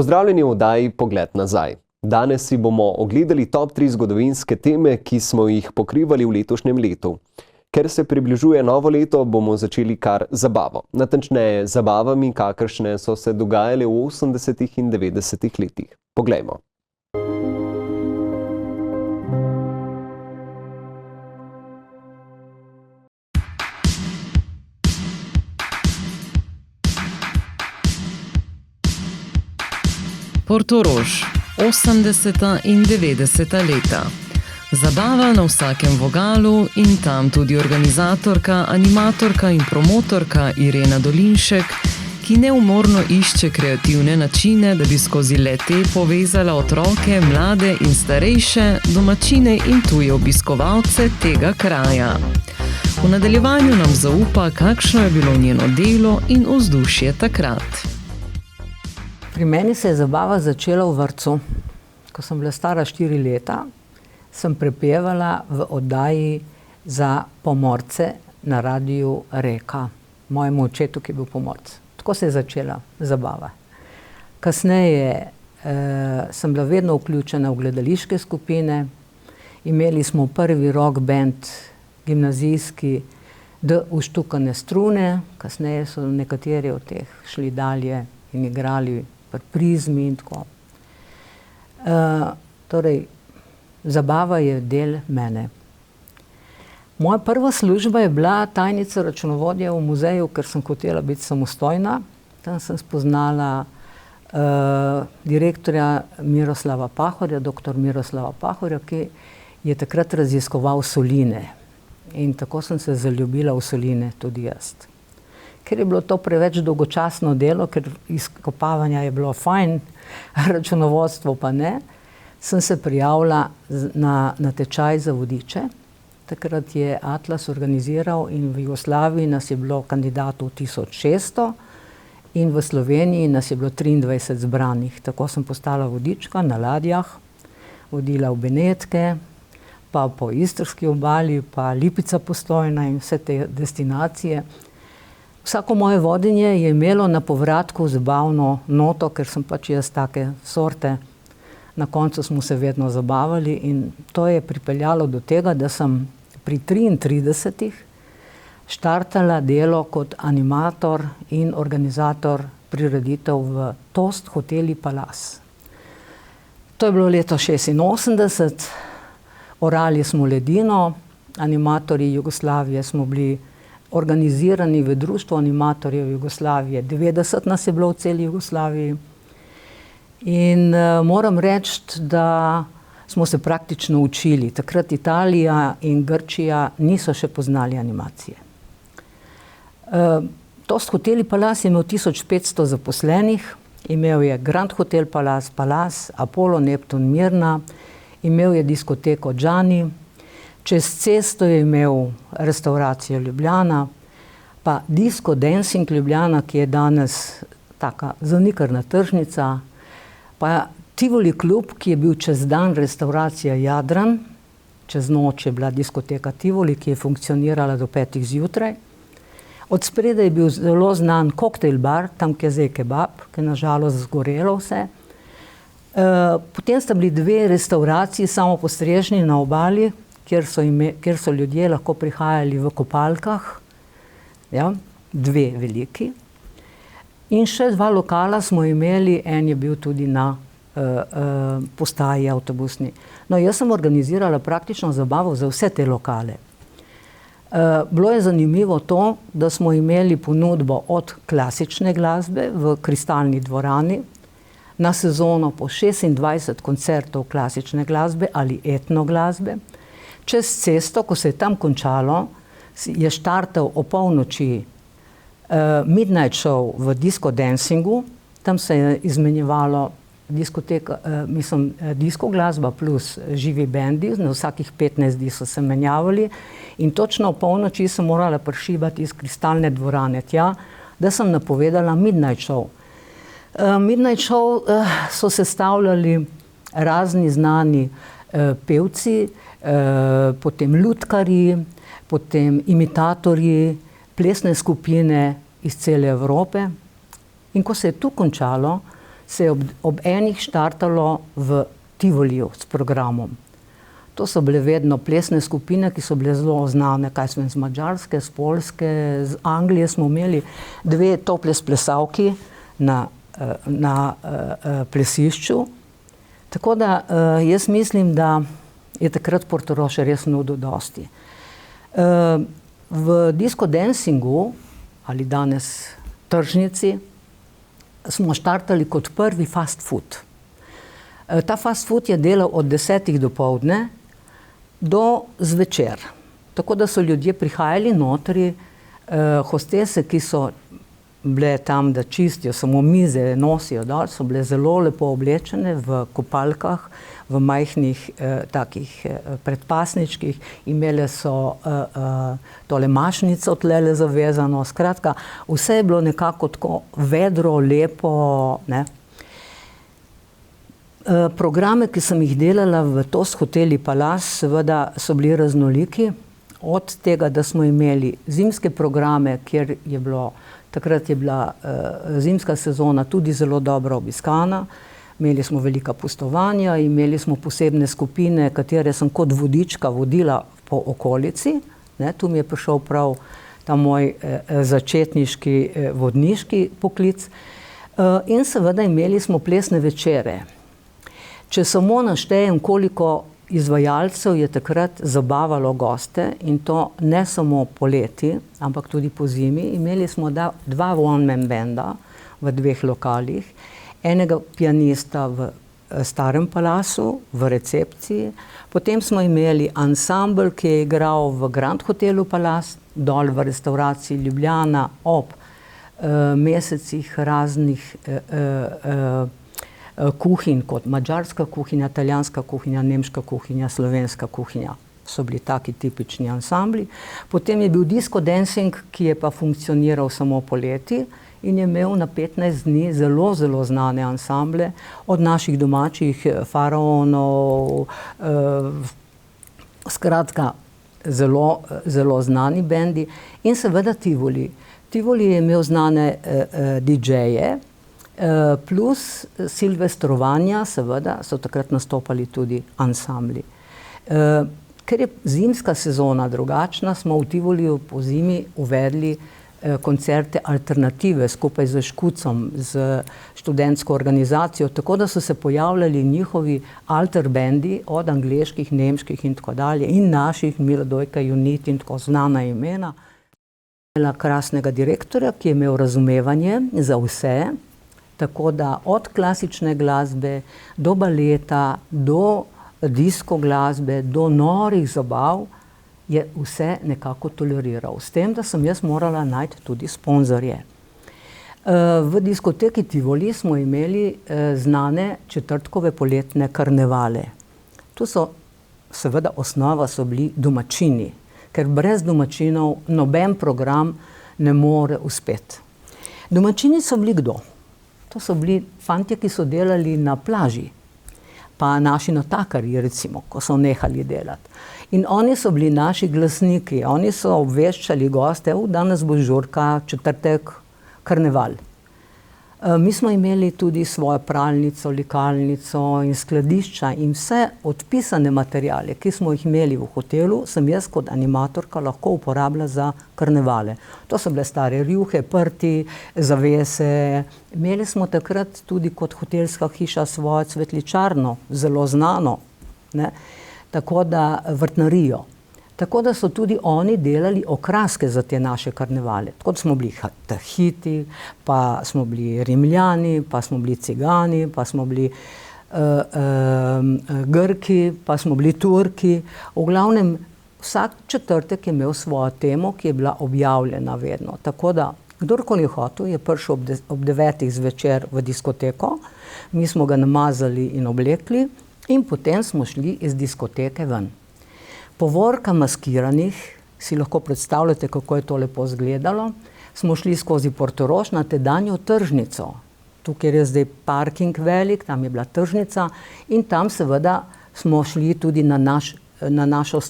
Pozdravljeni v oddaji Pogled nazaj. Danes si bomo ogledali top 3 zgodovinske teme, ki smo jih pokrivali v letošnjem letu. Ker se približuje novo leto, bomo začeli kar zabavo. Natančneje zabavami, kakršne so se dogajale v 80. in 90. letih. Poglejmo. Portorož, 80. in 90. leta. Zabava na vsakem vogalu in tam tudi organizatorka, animatorka in promotorka Irena Dolinšek, ki neumorno išče kreativne načine, da bi skozi le-te povezala otroke, mlade in starejše, domačine in tuje obiskovalce tega kraja. V nadaljevanju nam zaupa, kakšno je bilo njeno delo in vzdušje takrat. Pri meni se je zabava začela v vrtcu. Ko sem bila stara 4 leta, sem prepevala v oddaji za pomorce na radiju Reka, mojemu očetu, ki je bil pomorc. Tako se je začela zabava. Kasneje sem bila vedno vključena v gledališke skupine. Imeli smo prvi rock band, gimnazijski, D uštukane strune. Kasneje so nekateri od teh šli dalje in igrali pri Prizmi in tako. Torej, zabava je del mene. Moja prva služba je bila tajnica računovodja v muzeju, ker sem hotela biti samostojna. Tam sem spoznala direktorja Miroslava Pahorja, doktor Miroslava Pahorja, ki je takrat raziskoval soline. In tako sem se zaljubila v soline, tudi jaz. Ker je bilo to preveč dolgočasno delo, ker izkopavanja je bilo fajn, računovodstvo pa ne, sem se prijavila na tečaj za vodiče. Takrat je Atlas organiziral in v Jugoslaviji nas je bilo kandidatov 1600 in v Sloveniji nas je bilo 23 zbranih. Tako sem postala vodička na ladjah, vodila v Benetke, pa po istrski obali, pa Lipica Postojna in vse te destinacije. Vsako moje vodenje je imelo na povratku zabavno noto, ker sem pač jaz take sorte. Na koncu smo se vedno zabavali in to je pripeljalo do tega, da sem pri 33 štartala delo kot animator in organizator prireditev v Tost hoteli Palace. To je bilo leto 86, orali smo ledino, animatorji Jugoslavije smo bili organizirani v Društvu animatorjev Jugoslavije. 90 nas je bilo v celi Jugoslaviji. In moram reči, da smo se praktično učili. Takrat Italija in Grčija niso še poznali animacije. Tost hoteli Palace je imel 1500 zaposlenih, imel je Grand Hotel Palace, Palace, Apollo, Neptun, Mirna, imel je diskoteko Gianni, čez cesto je imel restauracijo Ljubljana, pa Disco Dancing Ljubljana, ki je danes taka zanikrna tržnica, pa Tivoli klub, ki je bil čez dan restauracija Jadran, čez noč je bila diskoteka Tivoli, ki je funkcionirala do 5 zjutraj. Od spredaj je bil zelo znan koktejl bar, tam je zdaj kebab, ki je nažalost zgorelo vse. Potem sta bili 2 restauraciji samopostrežni na obali, kjer so ljudje lahko prihajali v kopalkah, ja, 2 veliki. In še 2 lokala smo imeli, en je bil tudi na postaji avtobusni. No, jaz sem organizirala praktično zabavo za vse te lokale. Bilo je zanimivo to, da smo imeli ponudbo od klasične glasbe v Kristalni dvorani, na sezono po 26 koncertov klasične glasbe ali etno glasbe. Čez cesto, ko se je tam končalo, je štartal o polnoči Midnight Show v Disco Dancingu. Tam se je izmenjevalo disko glasba plus živi bendi, na vsakih 15 dni so se menjavali in točno o polnoči sem morala prišibati iz Kristalne dvorane tja, da sem napovedala Midnight Show. Midnight Show so sestavljali razni znani pevci, potem lutkarji, potem imitatorji, plesne skupine iz cele Evrope. In ko se je tu končalo, se je ob enih štartalo v Tivoliju s programom. To so bile vedno plesne skupine, ki so bile zelo znane, kaj smo iz Madžarske, z Poljske, z Anglije smo imeli 2 topless plesalki na plesišču. Tako da jaz mislim, da je takrat Portorož res nudil dosti. V disco dancingu, ali danes tržnici, smo štartali kot prvi fast food. Ta fast food je delal od 10 dopoldne do zvečer. Tako da so ljudje prihajali notri, hostese, ki so bile tam, da čistijo samo mize, nosijo dol, so bile zelo lepo oblečene v kopalkah, v majhnih takih predpasničkih, imele so tole mašnico tlele zavezano, skratka, vse je bilo nekako tako vedro, lepo, ne. Programe, ki sem jih delala v TOS hoteli Palace, seveda so bili raznoliki, od tega, da smo imeli zimske programe, kjer je bilo, takrat je bila zimska sezona tudi zelo dobro obiskana, imeli smo velika pustovanja, imeli smo posebne skupine, katere sem kot vodička vodila po okolici, ne, tu mi je prišel prav ta moj začetniški vodniški poklic, in seveda imeli smo plesne večere. Če samo naštejem, koliko izvajalcev je takrat zabavalo goste, in to ne samo poleti, ampak tudi po zimi. Imeli smo 2 one-man banda v 2 lokalih, enega pianista v Starem Palacu, v recepciji, potem smo imeli ansambl, ki je igral v Grand hotelu Palace, dol v restavraciji Ljubljana ob mesecih raznih kuhinj, kot madžarska kuhinja, italijanska kuhinja, nemška kuhinja, slovenska kuhinja. So bili taki tipični ansambli. Potem je bil disco dancing, ki je pa funkcioniral samo poleti in je imel na 15 dni zelo, zelo znane ansamble, od naših domačih faraonov, skratka, zelo, zelo znani bendi. In seveda Tivoli. Tivoli je imel znane DJ-je, plus silvestrovanja, seveda, so takrat nastopali tudi ansambli. Ker je zimska sezona drugačna, smo v Tivoliju po zimi uvedli koncerte alternative skupaj z Škucom, z študentsko organizacijo, tako da so se pojavljali njihovi alter bendi, od angleških, nemških in tako dalje, in naših, Milodojka, Unit in tako znana imena. Imela krasnega direktorja, ki je imel razumevanje za vse, tako da od klasične glasbe do baleta, do disko glasbe, do norih zabav je vse nekako toleriral. S tem, da sem jaz morala najti tudi sponzorje. V diskoteki Tivoli smo imeli znane četrtkove poletne karnevale. Tu so, seveda osnova so bili domačini, ker brez domačinov noben program ne more uspeti. Domačini so bili kdo? To so bili fantje, ki so delali na plaži, pa naši natakarji, recimo, ko so nehali delati. In oni so bili naši glasniki, oni so obveščali goste, danes bo žurka, četrtek, karneval. Mi smo imeli tudi svojo pralnico, likalnico in skladišča in vse odpisane materijale, ki smo jih imeli v hotelu, sem jaz kot animatorka lahko uporabila za karnevale. To so bile stare rjuhe, prti, zavese. Imeli smo takrat tudi kot hotelska hiša svojo cvetličarno, zelo znano, ne? Tako da vrtnarijo. Tako da so tudi oni delali okraske za te naše karnevale. Tako da smo bili Tahiti, pa smo bili Rimljani, pa smo bili Cigani, pa smo bili Grki, pa smo bili Turki. V glavnem, vsak četrtek je imel svojo temo, ki je bila objavljena vedno. Tako da, kdorkoli je hotel, je prišel ob 9 zvečer v diskoteko, mi smo ga namazali in oblekli in potem smo šli iz diskoteke ven. Povorka maskiranih, si lahko predstavljate, kako je to lepo izgledalo, smo šli skozi Portorož na tedanjo tržnico. Tukaj je zdaj parking velik, tam je bila tržnica in tam seveda smo šli tudi na našo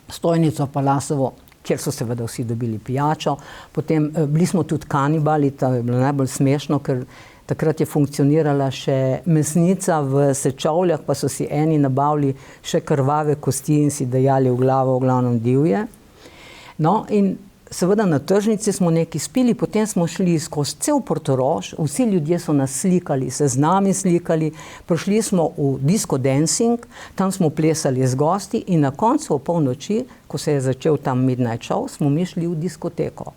stojnico Palasovo, kjer so seveda vsi dobili pijačo. Potem bili smo tudi kanibali, to je bilo najbolj smešno, ker Takrat je funkcionirala še mesnica v Sečovljah, pa so si eni nabavili še krvave kosti in si dajali v glavo, v glavnem divje. No, in seveda na tržnici smo nekaj spili, potem smo šli skozi cel Portorož, vsi ljudje so nas slikali, se z nami slikali, prišli smo v disco dancing, tam smo plesali z gosti in na koncu o polnoči, ko se je začel tam midnight show, smo mi šli v diskoteko.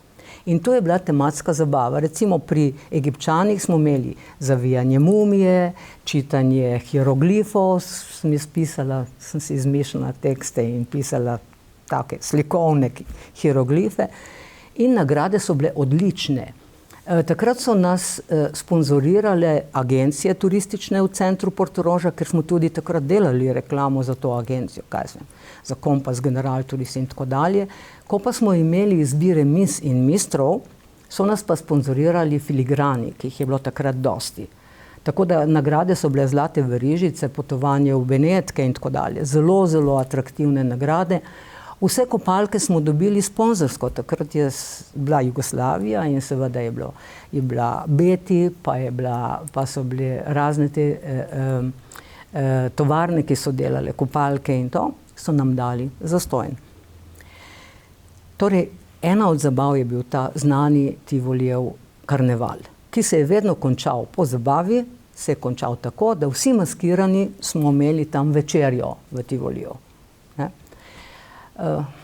In to je bila tematska zabava. Recimo pri Egipčanih smo imeli zavijanje mumije, čitanje hieroglifov, sem si izmišljala tekste in pisala take slikovne hieroglife in nagrade so bile odlične. Takrat so nas sponzorirale agencije turistične v centru Portoroža, ker smo tudi takrat delali reklamo za to agencijo, za Kompas, General Turist in tako dalje. Ko pa smo imeli izbire mis in mistrov, so nas pa sponzorirali filigrani, ki jih je bilo takrat dosti. Tako da nagrade so bile zlate verižice, potovanje v Benetke in tako dalje. Zelo, zelo atraktivne nagrade. Vse kopalke smo dobili sponzorsko, takrat je bila Jugoslavija in seveda je bila Beti, pa so bile razne te tovarne, ki so delale kopalke in to, so nam dali zastonj. Torej, ena od zabav je bil ta znani Tivolijev karneval, ki se je vedno končal po zabavi, se je končal tako, da vsi maskirani smo imeli tam večerjo v Tivoliju.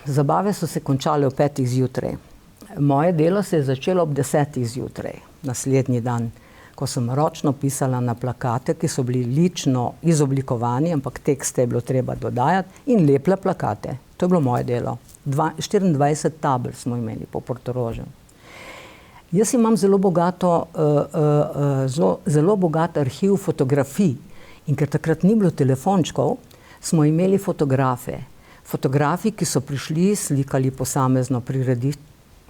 Zabave so se končale ob 5 zjutraj. Moje delo se je začelo ob 10 zjutraj, naslednji dan, ko sem ročno pisala na plakate, ki so bili lično izoblikovani, ampak tekste je bilo treba dodajati in lepla plakate. To je bilo moje delo. 24 tabel smo imeli po Portorožu. Jaz imam zelo bogat arhiv fotografij in ker takrat ni bilo telefončkov, smo imeli fotografe. Fotografi, ki so prišli, slikali posamezno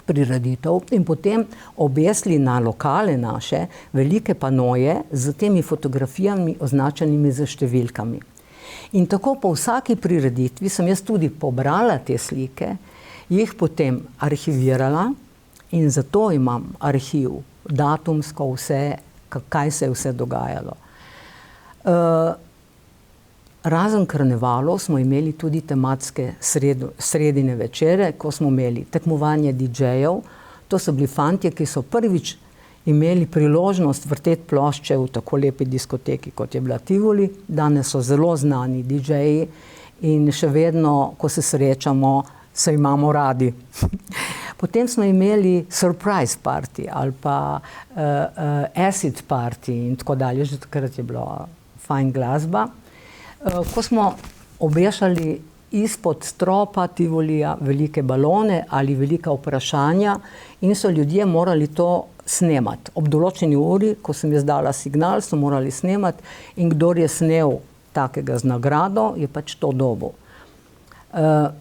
prireditev in potem obesili na lokale naše velike panoje z temi fotografijami označenimi z številkami. In tako po vsaki prireditvi sem jaz tudi pobrala te slike, jih potem arhivirala in zato imam arhiv, datumsko vse, kaj se je vse dogajalo. Razen karnevalov smo imeli tudi tematske sredine večere, ko smo imeli tekmovanje DJ-jev. To so bili fantje, ki so prvič imeli priložnost vrteti plošče v tako lepi diskoteki, kot je bila Tivoli. Danes so zelo znani DJ-ji in še vedno, ko se srečamo, se imamo radi. Potem smo imeli surprise party ali pa acid party in tako dalje. Že takrat je bila fajn glasba. Ko smo obešali izpod stropa Tivolija velike balone ali velika vprašanja in so ljudje morali to snemati. Ob določeni uri, ko sem jaz dala signal, so morali snemati in kdor je snel takega z nagrado, je pač to dobil.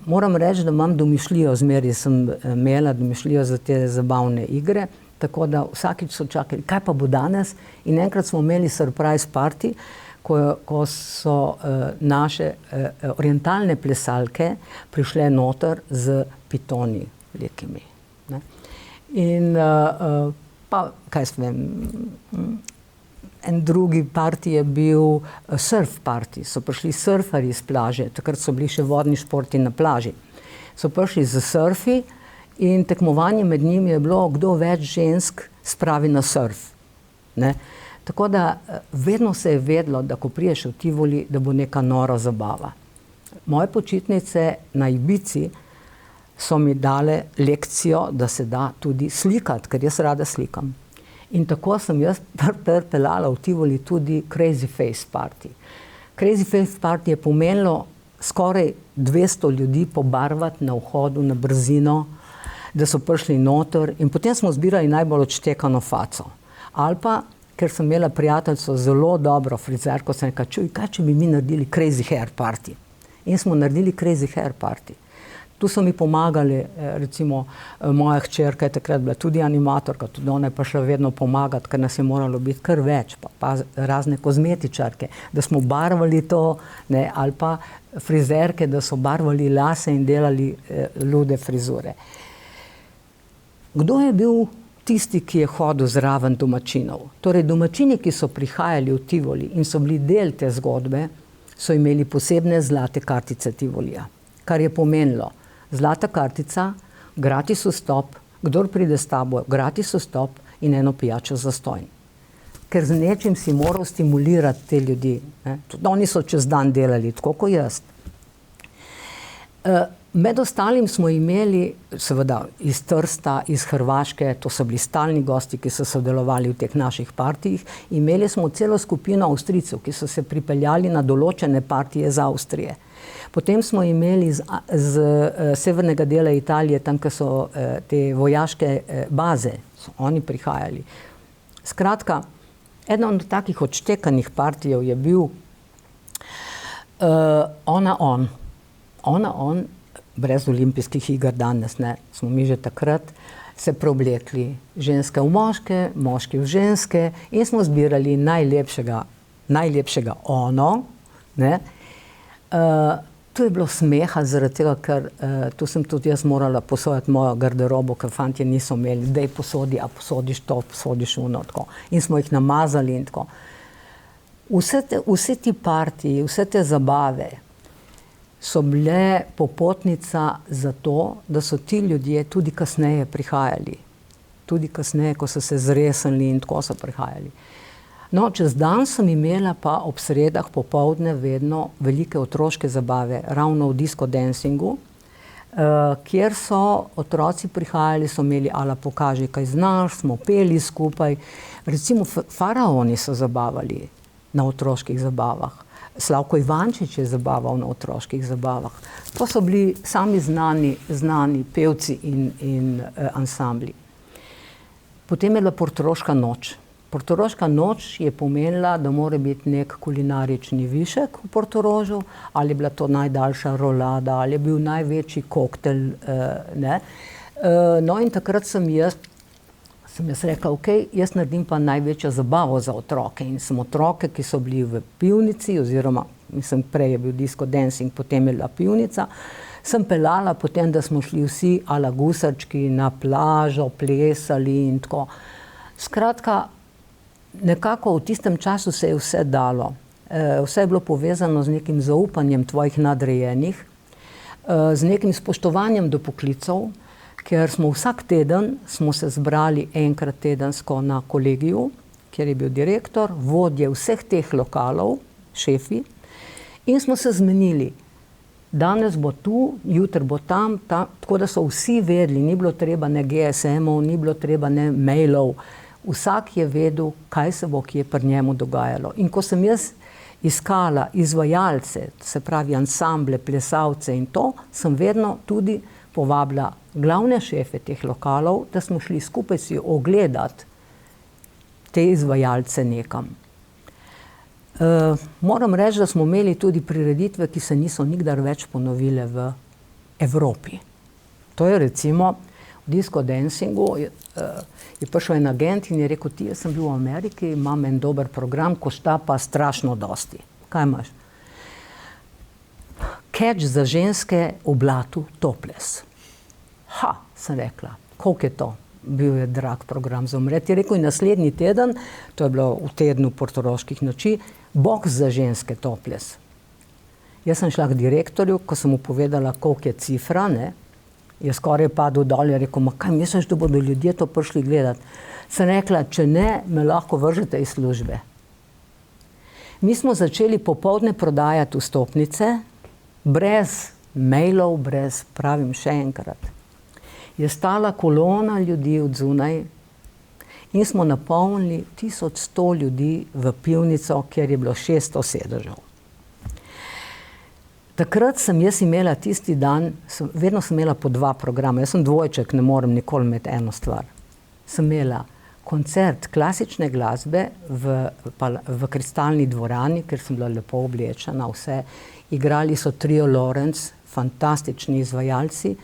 Moram reči, da imam domišljijo, zmeraj sem imela domišljijo za te zabavne igre, tako da vsakič so čakali, kaj pa bo danes, in enkrat smo imeli surprise party, ko so naše orientalne plesalke prišle noter z pitoni velikimi. In pa, kaj sem vem, en drugi party je bil surf party, so prišli surfari iz plaže, takrat so bili še vodni športi na plaži. So prišli z surfi in tekmovanje med njimi je bilo, kdo več žensk spravi na surf. Tako da vedno se je vedelo, da ko priješ v Tivoli, da bo neka nora zabava. Moje počitnice na Ibizi so mi dale lekcijo, da se da tudi slikati, ker jaz rada slikam. In tako sem jaz pripeljala v Tivoli tudi Crazy Face Party. Crazy Face Party je pomenilo skoraj 200 ljudi pobarvati na vhodu, na brzino, da so prišli noter in potem smo zbirali najbolj odštekano faco. Ali pa, ker sem imela prijateljco zelo dobro frizerko, sem rekla, čuj, kaj če bi mi naredili Crazy Hair Party? In smo naredili Crazy Hair Party. Tu so mi pomagali, recimo moja hčerka je takrat bila tudi animatorka, tudi ona je pa šla vedno pomagati, ker nas je moralo biti kar več, pa razne kozmetičarke, da smo barvali to, ali pa frizerke, da so barvali lase in delali lude frizure. Kdo je bil tisti, ki je hodil zraven domačinov. Torej, domačini, ki so prihajali v Tivoli in so bili del te zgodbe, so imeli posebne zlate kartice Tivolija. Kar je pomenilo, zlata kartica, gratis vstop, kdor pride s tabo, gratis vstop in eno pijačo zastonj. Ker z nečim si moral stimulirati te ljudi. Tudi oni so čez dan delali, tako kot jaz. Med ostalim smo imeli, seveda iz Trsta, iz Hrvaške, to so bili stalni gosti, ki so sodelovali v teh naših partijih. Imeli smo celo skupino Avstrijcev, ki so se pripeljali na določene partije iz Avstrije. Potem smo imeli z severnega dela Italije, tam, kjer so te vojaške baze, so oni prihajali. Skratka, ena od takih odštekanih partijev je bil On, brez olimpijskih iger danes, ne, smo mi že takrat se preoblekli, ženske v moške, moški v ženske in smo zbirali najlepšega ono, ne. Tu je bilo smeha zaradi tega, ker tu sem tudi jaz morala posoditi mojo garderobo, ker fantje niso imeli, daj posodi, a posodiš to, posodiš ono, tako. In smo jih namazali in tako. Vse ti partiji, vse te zabave so bile popotnica za to, da so ti ljudje tudi kasneje prihajali. Tudi kasneje, ko so se zresnili in tako so prihajali. No, čez dan sem imela pa ob sredah popoldne vedno velike otroške zabave, ravno v disco dancingu, kjer so otroci prihajali, so imeli ala pokaži, kaj znaš, smo peli skupaj. Recimo faraoni so zabavali na otroških zabavah. Slavko Ivančič je zabaval na otroških zabavah. To so bili sami znani pevci in ansambli. Potem je bila Portoroška noč. Portoroška noč je pomenila, da mora biti nek kulinarični višek v Portorožu, ali je bila to najdaljša rolada, ali je bil največji koktel, ne. No in takrat sem jaz rekla, ok, jaz naredim pa največjo zabavo za otroke in sem otroke, ki so bili v pivnici, oziroma, mislim, prej je bil disco dancing, potem je bila pivnica, sem pelala potem, da smo šli vsi ala gusarčki na plažo, plesali in tako. Skratka, nekako v tistem času se je vse dalo. Vse je bilo povezano z nekim zaupanjem tvojih nadrejenih, z nekim spoštovanjem do poklicev, ker smo vsak teden smo se zbrali enkrat tedensko na kolegiju, kjer je bil direktor, vodje vseh teh lokalov, šefi, in smo se zmenili. Danes bo tu, jutri bo tam, tako da so vsi vedeli, ni bilo treba ne GSM-ov, ni bilo treba ne mailov. Vsak je vedel, kaj se bo kje pri njemu dogajalo. In ko sem jaz iskala izvajalce, se pravi ansamble, plesalce in to, sem vedno tudi povabila glavne šefe teh lokalov, da smo šli skupaj si ogledati te izvajalce nekam. Moram reči, da smo imeli tudi prireditve, ki se niso nikdar več ponovile v Evropi. To je recimo v disco dancingu je prišel en agent in je rekel, ti, jaz sem bil v Ameriki, imam en dober program, košta pa strašno dosti. Kaj imaš? Catch za ženske v blatu topless. Ha, sem rekla, koliko je to? Bil je drag program za umret. Je rekel, in naslednji teden, to je bilo v tednu Portoroških noči, boks za ženske topless. Jaz sem šla k direktorju, ko sem mu povedala, koliko je cifra, ne, je skoraj padel dol, je rekel, ma kaj misliš, da bodo ljudje to prišli gledati? Sem rekla, če ne, me lahko vržete iz službe. Mi smo začeli popoldne prodajati vstopnice, brez mailov, brez, pravim še enkrat. Je stala kolona ljudi od zunaj in smo napolnili 1100 ljudi v pivnico, kjer je bilo 600 sedežev. Takrat sem jaz imela tisti dan, vedno sem imela po 2 programa, jaz sem dvojček, ne morem nikoli imeti eno stvar. Sem imela koncert klasične glasbe v Kristalni dvorani, ker sem bila lepo oblečena, vse. Igrali so trio Lorenz, fantastični izvajalci.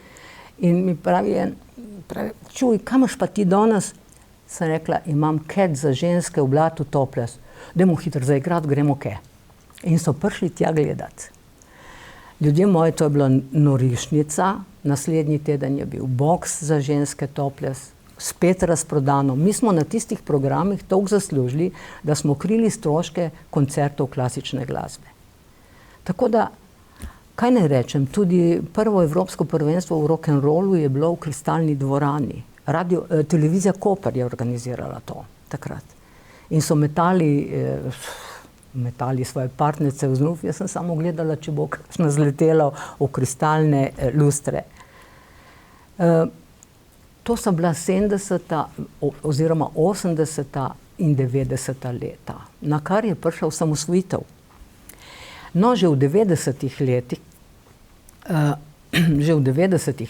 In mi pravi, čuj, kaj imaš pa ti danes? Sem rekla, imam catch za ženske v blatu topless. Dajmo hitro zaigrati, gremo kaj. In so prišli tja gledati. Ljudje moji, to je bila norišnica, naslednji teden je bil boks za ženske topless, spet razprodano. Mi smo na tistih programih toliko zaslužili, da smo krili stroške koncertov klasične glasbe. Tako da, kaj naj rečem, tudi prvo evropsko prvenstvo v rock'n'rollu je bilo v Kristalni dvorani. Televizija Koper je organizirala to takrat. In so metali svoje partnerice v znuf. Jaz sem samo gledala, če bo kakšna zletela v kristalne lustre. To so bila 70. oziroma 80. in 90. leta, na kar je prišla osamosvojitev. No, že v 90.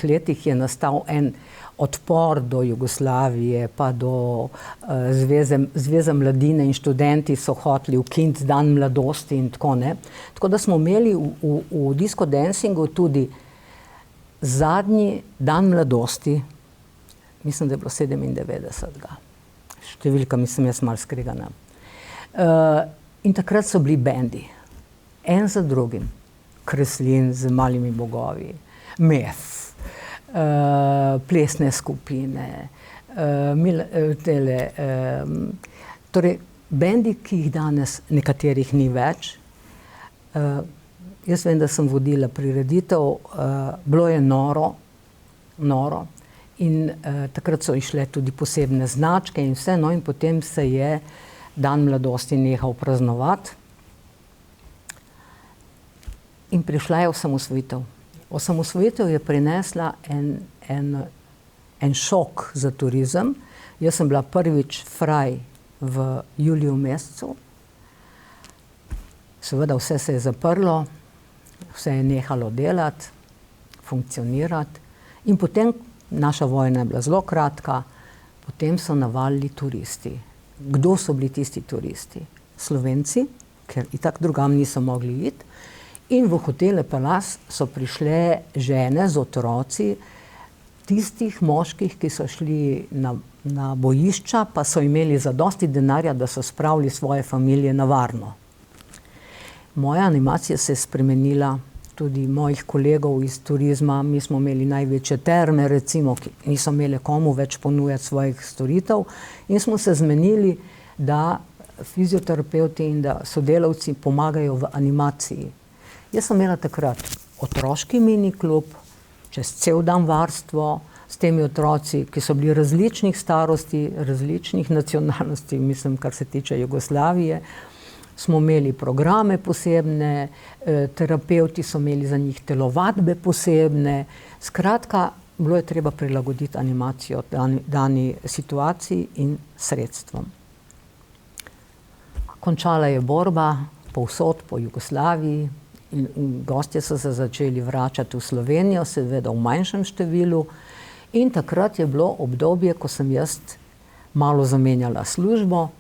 letih je nastal en odpor do Jugoslavije, pa do Zveze mladine in študenti so hoteli ukiniti dan mladosti in tako ne. Tako da smo imeli v disco dancingu tudi zadnji dan mladosti, mislim, da je bilo 97. Številka, mislim, jaz malo skregana. In takrat so bili bendi, en za drugim. Kreslin z Malimi bogovi, Meth, plesne skupine, torej bendi, ki jih danes nekaterih ni več. Jaz vem, da sem vodila prireditev, bilo je noro in takrat so išle tudi posebne značke in vse, no in potem se je dan mladosti nehal praznovati. In prišla je osamosvojitev. Osamosvojitev je prinesla en šok za turizem. Jaz sem bila prvič fraj v juliju mesecu. Seveda vse se je zaprlo, vse je nehalo delati, funkcionirati. In potem, naša vojna je bila zelo kratka, potem so navalili turisti. Kdo so bili tisti turisti? Slovenci, ker itak drugam niso mogli iti. In v hotele Palace so prišle žene z otroci tistih moških, ki so šli na bojišča, pa so imeli zadosti denarja, da so spravili svoje familije na varno. Moja animacija se je spremenila, tudi mojih kolegov iz turizma. Mi smo imeli največje terme, recimo, ki niso imeli komu več ponujati svojih storitev. In smo se zmenili, da fizioterapeuti in da sodelavci pomagajo v animaciji. Jaz sem imela takrat otroški mini klub, čez cel dan varstvo s temi otroci, ki so bili različnih starosti, različnih nacionalnosti, mislim, kar se tiče Jugoslavije. Smo imeli programe posebne, terapeuti so imeli za njih telovadbe posebne. Skratka, bilo je treba prilagoditi animacijo dani situaciji in sredstvom. Končala je borba povsod po Jugoslaviji. In gostje so se začeli vračati v Slovenijo, seveda v manjšem številu. In takrat je bilo obdobje, ko sem jaz malo zamenjala službo.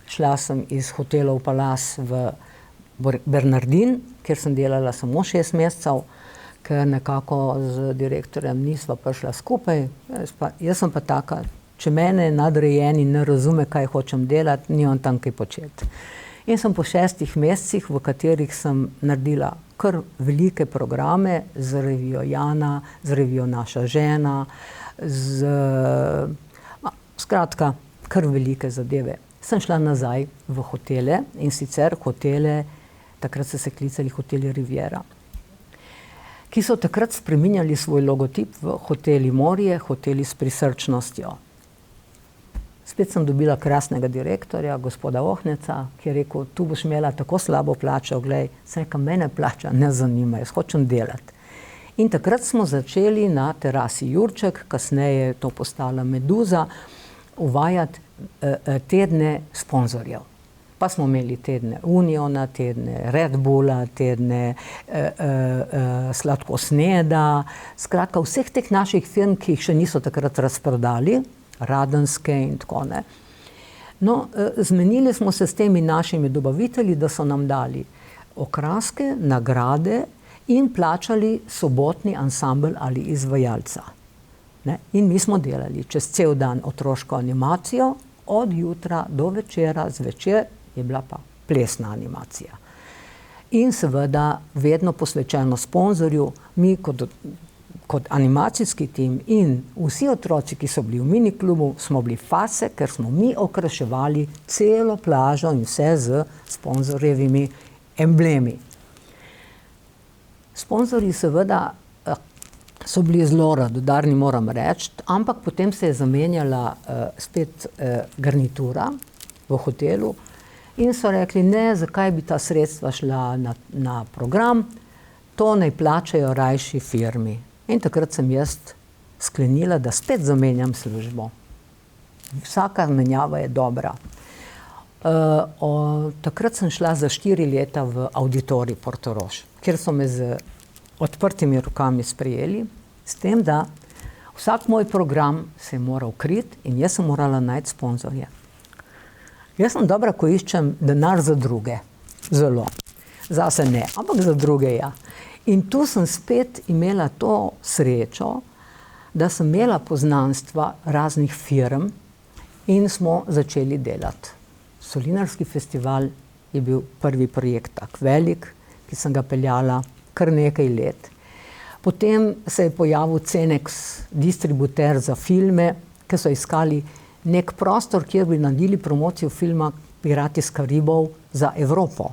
Šla sem iz hotelov Palace v Bernardin, kjer sem delala samo 6 mesecev, ker nekako z direktorjem nisva prišla skupaj. Jaz sem pa taka, če mene nadrejeni ne razume, kaj hočem delati, nimam tam kaj početi. In sem po 6 mesecih, v katerih sem naredila kar velike programe z revijo Jana, z revijo Naša žena, skratka, kar velike zadeve. Sem šla nazaj v hotele in sicer hotele, takrat so se klicali hoteli Riviera, ki so takrat spreminjali svoj logotip v hoteli Morje, hoteli s prisrčnostjo. Spet sem dobila krasnega direktorja, gospoda Ohneca, ki je rekel, tu boš imela tako slabo plačo, glej, sem rekla, mene plača ne zanima, jaz hočem delati. In takrat smo začeli na terasi Jurček, kasneje je to postala Meduza, uvajati tedne sponzorjev. Pa smo imeli tedne Uniona, tedne Red Bulla, tedne Sladkosneda, skratka vseh teh naših firm, ki jih še niso takrat razprodali, Radenske in tako ne. No, zmenili smo se s temi našimi dobavitelji, da so nam dali okraske, nagrade in plačali sobotni ansambel ali izvajalca. Ne? In mi smo delali čez cel dan otroško animacijo, od jutra do večera, zvečer je bila pa plesna animacija. In seveda vedno posvečeno sponzorju, mi kot animacijski tim in vsi otroci, ki so bili v miniklubu, smo bili fase, ker smo mi okraševali celo plažo in vse z sponzorjevimi emblemi. Sponzorji seveda so bili zelo radodarni, moram reči, ampak potem se je zamenjala spet garnitura v hotelu in so rekli, ne, zakaj bi ta sredstva šla na program, to naj plačajo rajši firmi. In takrat sem jaz sklenila, da spet zamenjam službo. Vsaka menjava je dobra. Takrat sem šla za 4 leta v auditorij Portorož, kjer so me z odprtimi rokami sprejeli, s tem, da vsak moj program se je moral kriti in jaz sem morala najti sponzorje. Jaz sem dobra, ko iščem denar za druge. Zelo. Zase ne, ampak za druge ja. In tu sem spet imela to srečo, da sem imela poznanstva raznih firm in smo začeli delati. Solinarski festival je bil prvi projekt tak velik, ki sem ga peljala kar nekaj let. Potem se je pojavil Cenex, distributer za filme, ki so iskali nek prostor, kjer bi naredili promocijo filma Pirati iz Karibov za Evropo.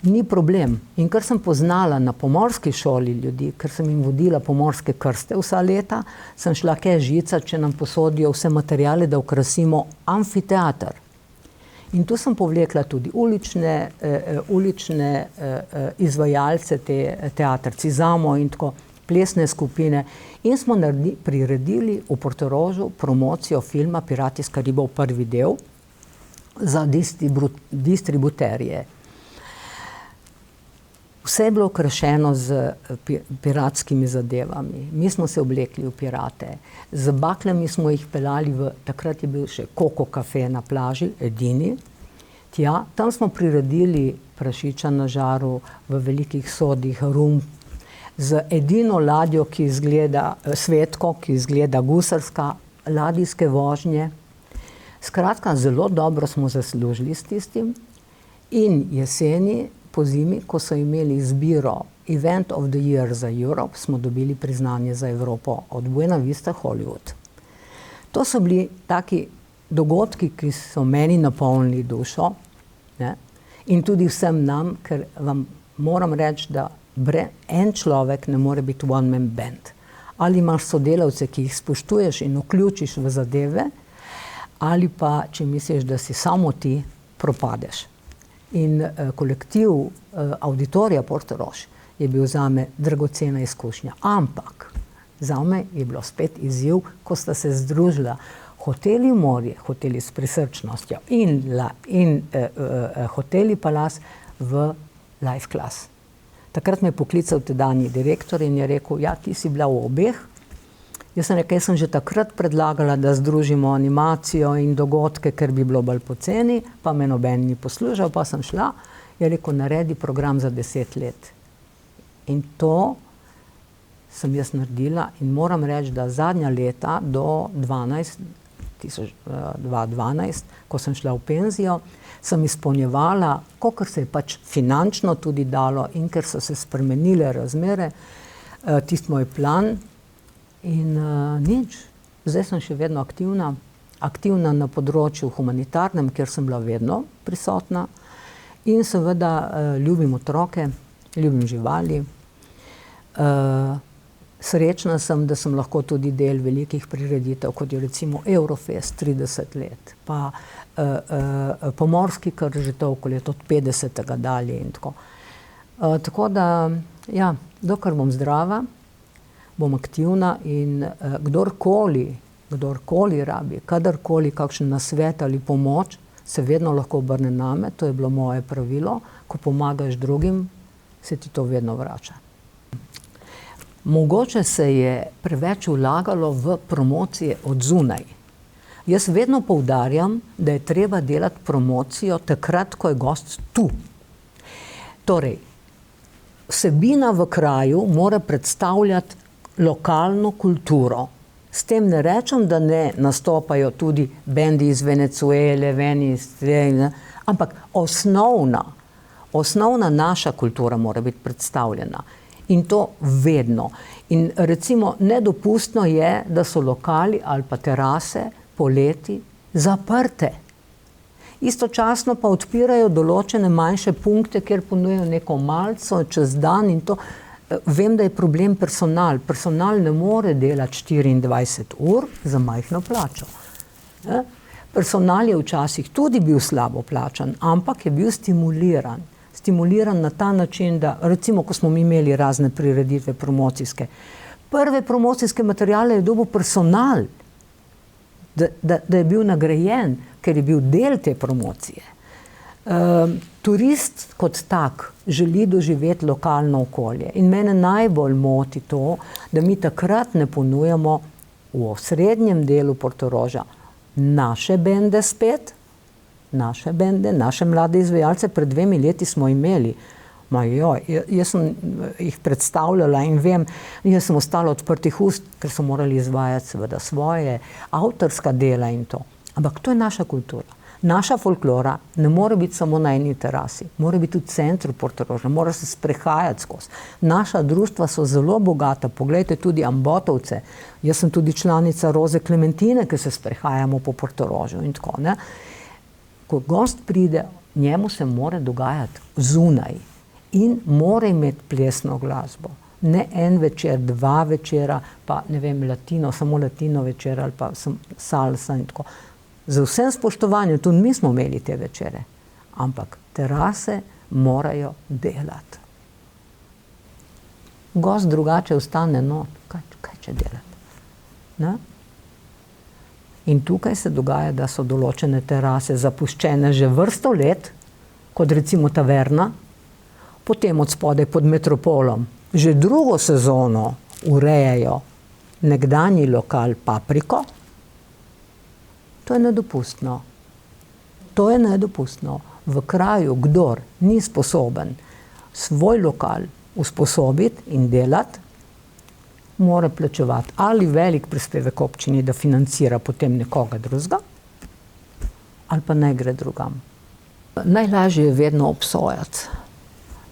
Ni problem. In ker sem poznala na pomorski šoli ljudi, ker sem jim vodila pomorske krste vsa leta, sem šla kaj žica, če nam posodijo vse materiale, da okrasimo amfiteater. In tu sem povlekla tudi ulične izvajalce, teater Cizamo in tako, plesne skupine. In smo priredili v Portorožu promocijo filma Pirati iz Karibov prvi del za distributerje. Vse je bilo okrašeno z piratskimi zadevami. Mi smo se oblekli v pirate. Z baklami smo jih peljali takrat je bil še Koko kafe na plaži, edini. Tja, tam smo priredili Prašiča na žaru, v velikih sodih rum, z edino ladjo, ki izgleda Svetko, ki izgleda gusarska, ladijske vožnje. Skratka, zelo dobro smo zaslužili s tistim in jeseni, po zimi, ko so imeli izbiro Event of the Year za Europe, smo dobili priznanje za Evropo od Buena Vista Hollywood. To so bili taki dogodki, ki so meni napolnili dušo, ne? In tudi vsem nam, ker vam moram reči, da en človek ne more biti one-man band. Ali imaš sodelavce, ki jih spoštuješ in vključiš v zadeve, ali pa, če misliš, da si samo ti, propadeš. In kolektiv auditorija Portorož je bil zame dragocena izkušnja. Ampak zame je bilo spet izziv, ko sta se združila hoteli Morje, hoteli s prisrčnostjo in hoteli Palace v life class. Takrat me je poklical tedanji direktor in je rekel, ja, ti si bila v obeh. Jaz sem rekel, jaz sem že takrat predlagala, da združimo animacijo in dogodke, ker bi bilo bolj poceni, pa me noben ni poslušal, pa sem šla. Je rekel, naredi program za 10 let. In to sem jaz naredila in moram reči, da zadnja leta do 2012, ko sem šla v penzijo, sem izpolnjevala, kolikor se je pač finančno tudi dalo in ker so se spremenile razmere, tisti moj plan. In nič, zdaj sem še vedno aktivna na področju humanitarnem, kjer sem bila vedno prisotna in seveda ljubim otroke, ljubim živali. Srečna sem, da sem lahko tudi del velikih prireditev, kot je recimo Eurofest 30 let, pa pomorski kržetov let od 50. dalje in tako. Tako da, ja, dokler bom zdrava, bom aktivna in kdorkoli rabi, kadarkoli kakšen nasvet ali pomoč, se vedno lahko obrne name, to je bilo moje pravilo, ko pomagaš drugim, se ti to vedno vrača. Mogoče se je preveč vlagalo v promocije od zunaj. Jaz vedno poudarjam, da je treba delati promocijo takrat, ko je gost tu. Torej, vsebina v kraju mora predstavljati lokalno kulturo. S tem ne rečem, da ne nastopajo tudi bendi iz Venezuele, ampak osnovna naša kultura mora biti predstavljena. In to vedno. In recimo nedopustno je, da so lokali ali pa terase poleti zaprte. Istočasno pa odpirajo določene manjše punkte, kjer ponujajo neko malico čez dan in to. Vem, da je problem personal. Personal ne more delati 24 ur za majhno plačo. Personal je včasih tudi bil slabo plačan, ampak je bil stimuliran. Stimuliran na ta način, da recimo, ko smo mi imeli razne prireditve promocijske, prve promocijske materiale je dobil personal, da je bil nagrajen, ker je bil del te promocije. Turist kot tak želi doživeti lokalno okolje in mene najbolj moti to, da mi takrat ne ponujamo v osrednjem delu Portoroža naše bende spet, naše bende, naše mlade izvajalce. Pred 2 leti smo imeli, jaz sem jih predstavljala in vem, jaz sem ostala odprtih ust, ker so morali izvajati seveda svoje avtorska dela in to. Ampak to je naša kultura. Naša folklora ne more biti samo na eni terasi, mora biti v centru Portoroža, mora se sprehajati skozi. Naša društva so zelo bogata, poglejte tudi Ambotovce. Jaz sem tudi članica Roze Klementine, ki se sprehajamo po Portorožu in tako, ne. Ko gost pride, njemu se mora dogajati zunaj in mora imeti plesno glasbo. Ne en večer, 2 večera, pa ne vem, latino, samo latino večer ali pa salsa in tako. Z vsem spoštovanjem, tudi mi smo imeli te večere, ampak terase morajo delati. Gost drugače ostane not, kaj če delati? Ne? In tukaj se dogaja, da so določene terase zapuščene že vrsto let, kot recimo Taverna, potem od spodaj pod Metropolom že 2. sezono urejajo nekdanji lokal Papriko. To je nedopustno. To je nedopustno. V kraju, kdor ni sposoben svoj lokal usposobiti in delati, mora plačevati ali velik prispevek občini, da financira potem nekoga drugega, ali pa naj gre drugam. Najlažje je vedno obsojati.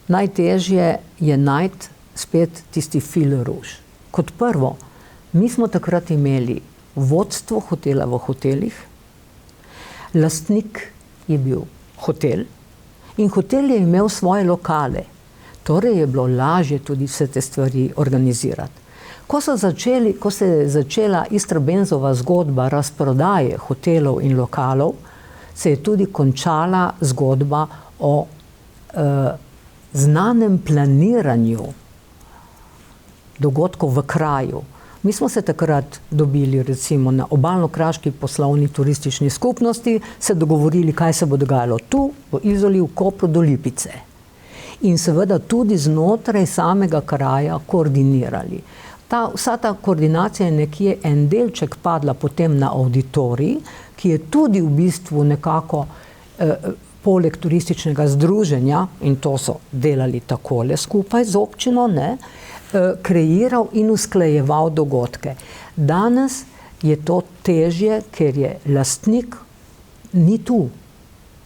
Najtežje je najti spet tisti fil rouge. Kot prvo, mi smo takrat imeli vodstvo hotela v hotelih, lastnik je bil hotel in hotel je imel svoje lokale. Torej je bilo lažje tudi vse te stvari organizirati. Ko se je začela Istrabenzova zgodba razprodaje hotelov in lokalov, se je tudi končala zgodba o znanem planiranju dogodkov v kraju. Mi smo se takrat dobili recimo na Obalno-kraški poslovni turistični skupnosti, se dogovorili, kaj se bo dogajalo tu, v Izoli, v Kopru do Lipice. In seveda tudi znotraj samega kraja koordinirali. Vsa ta koordinacija je nekje en delček padla potem na Auditorij, ki je tudi v bistvu nekako poleg turističnega združenja, in to so delali takole skupaj z občino, kreiral in usklajeval dogodke. Danes je to težje, ker je lastnik ni tu.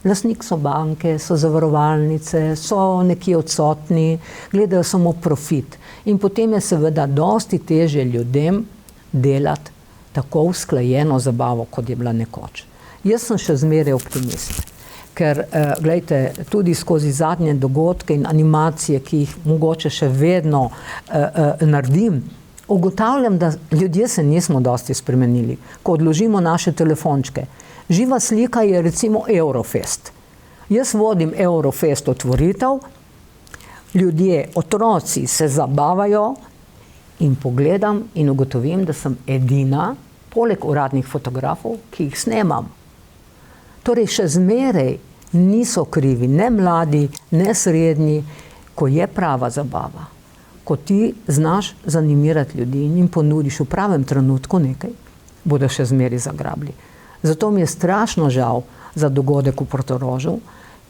Lastnik so banke, so zavarovalnice, so nekje odsotni, gledajo samo profit. In potem je seveda dosti težje ljudem delati tako usklajeno zabavo, kot je bila nekoč. Jaz sem še zmeraj optimist. Ker, glejte, tudi skozi zadnje dogodke in animacije, ki jih mogoče še vedno naredim, ugotavljam, da ljudje se nismo dosti spremenili. Ko odložimo naše telefončke. Živa slika je recimo Eurofest. Jaz vodim Eurofest otvoritev, ljudje, otroci se zabavajo in pogledam in ugotovim, da sem edina, poleg uradnih fotografov, ki jih snemam. Torej še zmeraj niso krivi, ne mladi, ne srednji, ko je prava zabava. Ko ti znaš zanimirati ljudi in jim ponudiš v pravem trenutku nekaj, bodo še zmeraj zagrabili. Zato mi je strašno žal za dogodek v Portorožu,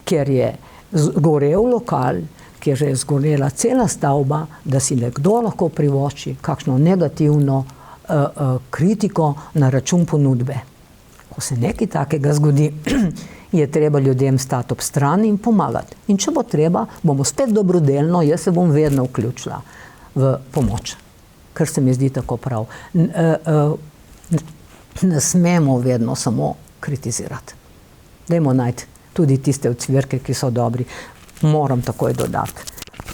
ker je zgorel lokal, kjer je zgorela cela stavba, da si nekdo lahko privošči kakšno negativno kritiko na račun ponudbe. Ko se nekaj takega zgodi, je treba ljudem stati ob strani in pomagati. In če bo treba, bomo spet dobrodelno, jaz se bom vedno vključila. v pomoč, kar se mi zdi tako prav. Ne smemo vedno samo kritizirati. Dajmo najti tudi tiste ocvirke, ki so dobri. Moram takoj dodati.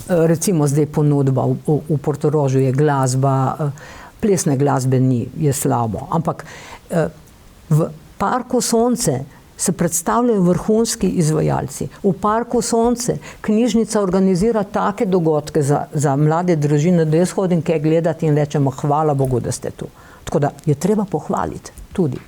Recimo zdaj ponudba v Portorožu je glasba, plesne glasbe ni, je slabo, ampak v Parku Sonce se predstavljajo vrhunski izvajalci. V Parku Sonce knjižnica organizira take dogodke za mlade družine, da jaz hodim kaj gledati in rečemo hvala Bogu, da ste tu. Tako da je treba pohvaliti tudi.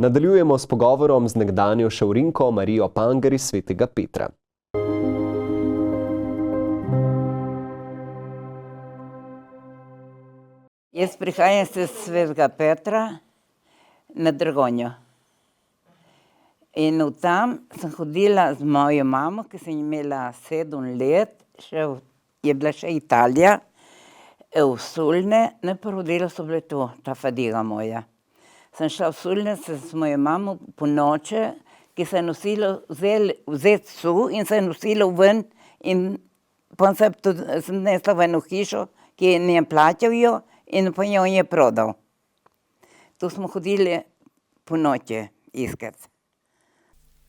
Nadaljujemo s pogovorom z nekdanjo šavrinko Marijo Panger iz Svetega Petra. Jaz prihajam iz Svetega Petra na Dragonjo. In tam sem hodila z mojo mamo, ki sem imela 7 let, je bila še Italija, v Sulne, prvo delo so bile to, ta fadiga moja. Sem šla v Sulne s mojo mamo po noče, ki se je nosila, vzeti su in se je nosila ven in potem sem nesla v eno hišo, ki je njen plaćal jo in pa jo je prodal. Tu smo hodili po noči iskati.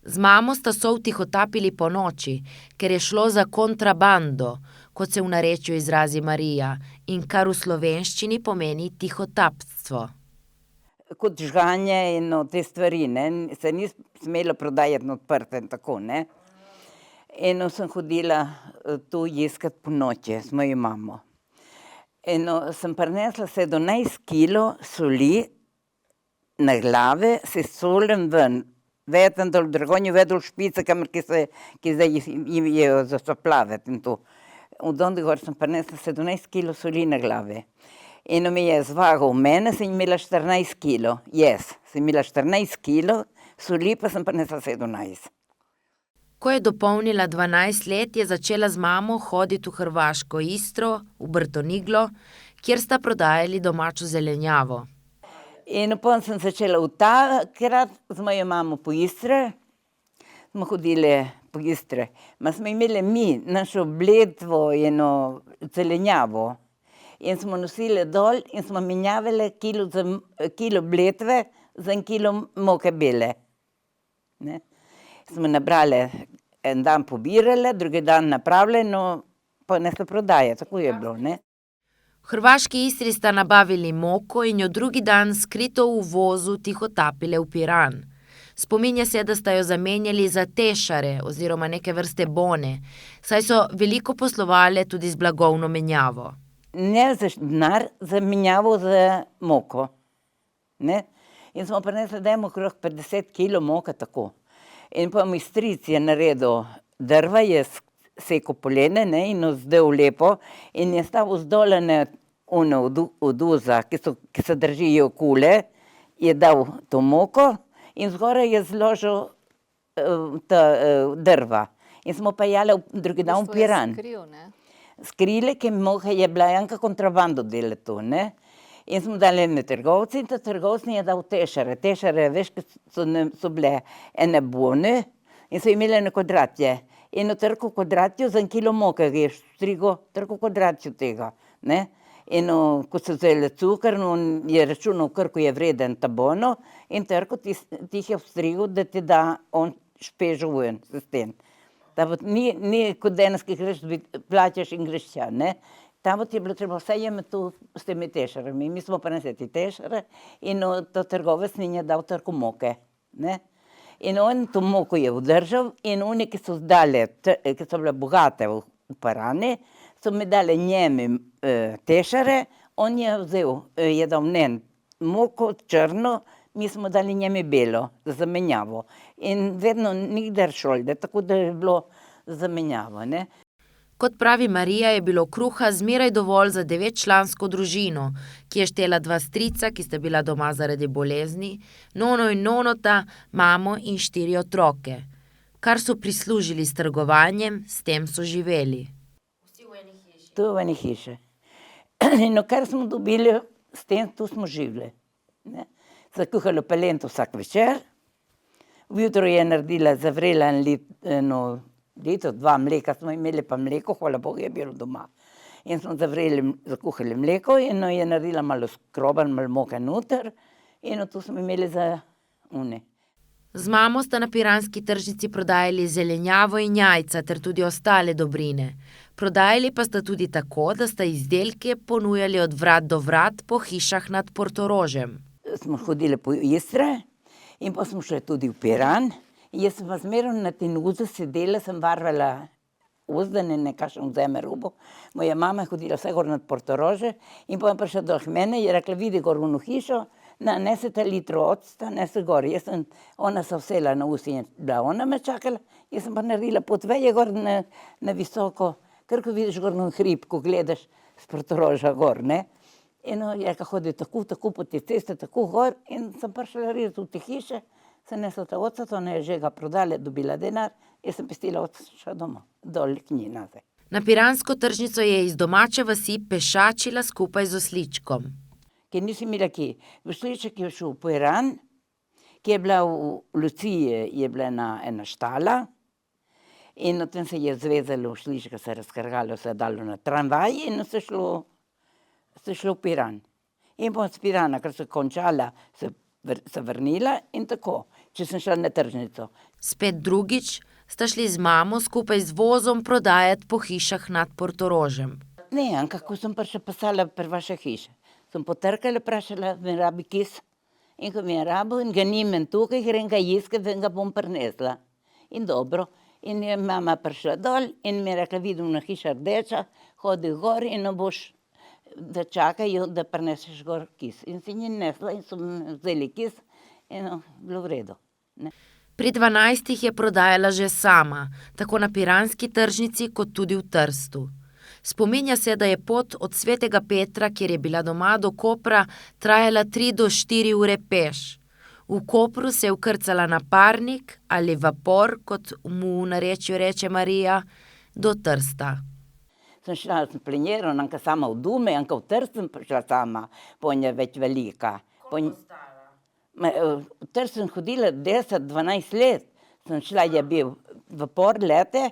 Z mamo sta sol tihotapili po noči, ker je šlo za kontrabando, kot se v narečju izrazi Marija, in kar v slovenščini pomeni tihotapstvo. Kot žganje in te stvari, ne, se ni smelo prodajati na odprte in tako, ne. In sem hodila tu iskati po noči s mojo mamo. In sem prinesla 17 kilo soli na glave, se solim ven. Vedem dol v Dragonju, vedel špice, ki zdaj jim je za zaplaviti in to. V Dondi gor sem prinesla 17 kilo soli na glave. In mi je zvagal mene, sem imela 14 kilo. Jaz sem imela 14 kilo, soli pa sem prinesla 17. Ko je dopolnila 12 let, je začela z mamo hoditi v hrvaško Istro, v Brtoniglo, kjer sta prodajali domačo zelenjavo. In potem sem začela v takrat z mojo mamo po Istre, smo hodili po Istre. Ma smo imeli mi našo bledvo, eno zelenjavo. In smo nosili dol in smo menjavali kilo bletve za 1 kilo moke bele. Ne? Smo nabrali, en dan pobirali, drugi dan napravili, no pa nesli prodajati, tako je bilo, ne. V hrvaški Istri sta nabavili moko in jo drugi dan skrito v vozu tihotapile v Piran. Spominja se, da sta jo zamenjali za tešare oziroma neke vrste bone, saj so veliko poslovale tudi z blagovno menjavo. Ne za denar, za menjavo za moko. Ne? In smo prinesli, dajmo okrog 50 kilo moka, tako. In pa mi stric je naredil drva, je sekal polene, ne, in vzdel lepo in je stavil zdolene od uza, ki se držijo kule, je dal to moko in zgoraj je zložil ta drva. In smo pa jale drugi dan v Piran. Skrili, ki moha je bila enka kontrabando dela to, ne. In smo dali ene trgovci in ta trgovci je dal tešare. Tešare, veš, so bile ene bone in so imeli ene kvadratje. In v trku kvadratju za 1 kilo moke je strigo, trku kvadratju tega, ne. In ko so vzeli cukor, on je računal, koliko je vreden ta bono in trku tih je vstrigo, da ti da on špežo ven, s tem. Ni kot danes, ki greš, plačaš in greš tja, ne. Tam je bilo treba vse jemati tu s temi tešarami. Mi smo prinesli te tešare in to trgovec ni je dal trko moke, ne. In on to moko je vdržal in oni, ki so dali, ki so bile bogate v Piranu, so mi dali njemi tešare, on je vzel, je dal mnen moko črno, mi smo dali njemi belo, za zamenjavo. In vedno nikdar šolde, tako da je bilo zamenjavo, ne. Kot pravi Marija, je bilo kruha zmeraj dovolj za 9-člansko družino, ki je štela 2 strica, ki sta bila doma zaradi bolezni, nono in nonota, mamo in 4 otroke. Kar so prislužili s trgovanjem, s tem so živeli. Tu v eni hiši. In kar smo dobili, s tem tu smo živeli. Zakuhali pelento vsak večer, vjutro je naredila, zavrela lito, 2 mleka smo imeli, pa mleko, hvala Bogu, je bilo doma. In smo zakuhali mleko in je naredila malo skroban, malo moke noter in tu smo imeli za une. Z mamo sta na piranski tržnici prodajali zelenjavo in jajca ter tudi ostale dobrine. Prodajali pa sta tudi tako, da sta izdelke ponujali od vrat do vrat po hišah nad Portorožem. Smo hodili po Istre in pa smo šli tudi v Piran. Jaz sem pa zmeraj na Tinuzu sedela, sem varvala uzdane, nekakšen vzeme rubo. Moja mama je hodila vse gor nad Portorože in pa je prišla do mene in je rekla, vidi gor v hišo, nesete litro octa, nese gor. Ona se vsela na usi in ona me čakala, jaz sem pa naredila pot veje gor na visoko, ker ko vidiš gor na hrib, ko gledaš s Portoroža gor, ne. In je rekla, hodi tako po te ceste, tako gor in sem prišla res v te hiše, se nesla ta ocet, ona je že ga prodala, dobila denar, jaz sem pustila ocet še doma, dol k njej nazaj. Na piransko tržnico je iz domače vasi pešačila skupaj z Osličkom. Ker nisi imela kje. Osliček je šel v Piran, ki je bila v Luciji, je bila ena štala in o tem se je zvezalo Oslička, se je razkrgalo, se je dalo na tramvaj in se šlo v Piran. In pa z Pirana, ker se končala, se vrnila in tako, če sem šla na tržnico. Spet drugič sta šli z mamo skupaj z vozom prodajati po hišah nad Portorožem. Ne, kako sem pa še pasala pri vaše hiše. Sem potrkala, vprašala, mi rabi kis. In ko mi je rabo in ga nimam tukaj, grem ga iskati, ga bom prinesla. In dobro. In je mama prišla dol in mi je rekla, vidim na hiša rdeča, hodi gor in boš, da čakajo, da prineseš gor kis. In si nje nesla in so vzeli kis in bilo v redu. Ne. Pri 12 je prodajala že sama, tako na piranski tržnici kot tudi v Trstu. Spominja se, da je pot od Svetega Petra, kjer je bila doma, do Kopra trajala 3 do 4 ure peš. V Kopru se je vkrcala na parnik ali vapor, kot mu v narečju reče Marija, do Trsta. Sem šla s plenjerom, anka sama v Dume, anka v Trst sem prišla sama, ponj je več velika. V Trst sem hodila 10-12 let, sem šla, je bil vapor lete,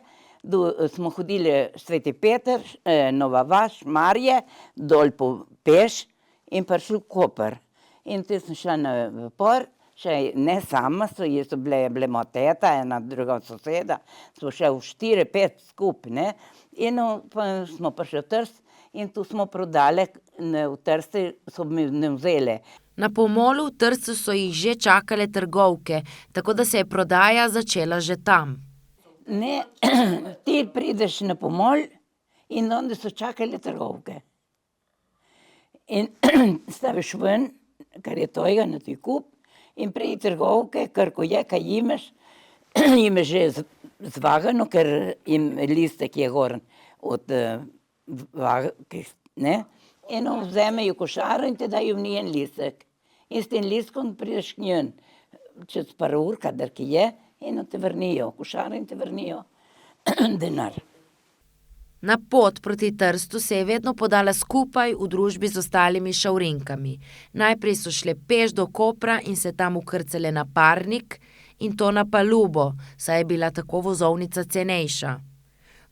smo hodili Sveti Peter, Nova Vas, Marje, dol po peš in prišli v Koper. In te sem šla na vapor, še ne sama, so bile moja teta, ena druga soseda, smo še v 4-5 skupaj, ne. In pa smo prišli v Trst in tu smo prodali, v Trsti so mi ne vzeli. Na pomolu v Trstu so jih že čakale trgovke, tako da se je prodaja začela že tam. Ne, ti prideš na pomol in onda so čakale trgovke. In staviš ven, kar je tojega na tvoj kup, in prije trgovke, kar ko je, kaj imaš, imaš že zvagano, ker im listek je gor od ne, in vzemejo košaro in te dajo v njen listek. In s tem listkom prideš k njen, čez par ur, kadar ki je, in te vrnijo košaro in te vrnijo denar. Na pot proti Trstu se je vedno podala skupaj v družbi z ostalimi šavrinkami. Najprej so šle peš do Kopra in se tam ukrcale na parnik in to na palubo, saj je bila tako vozovnica cenejša.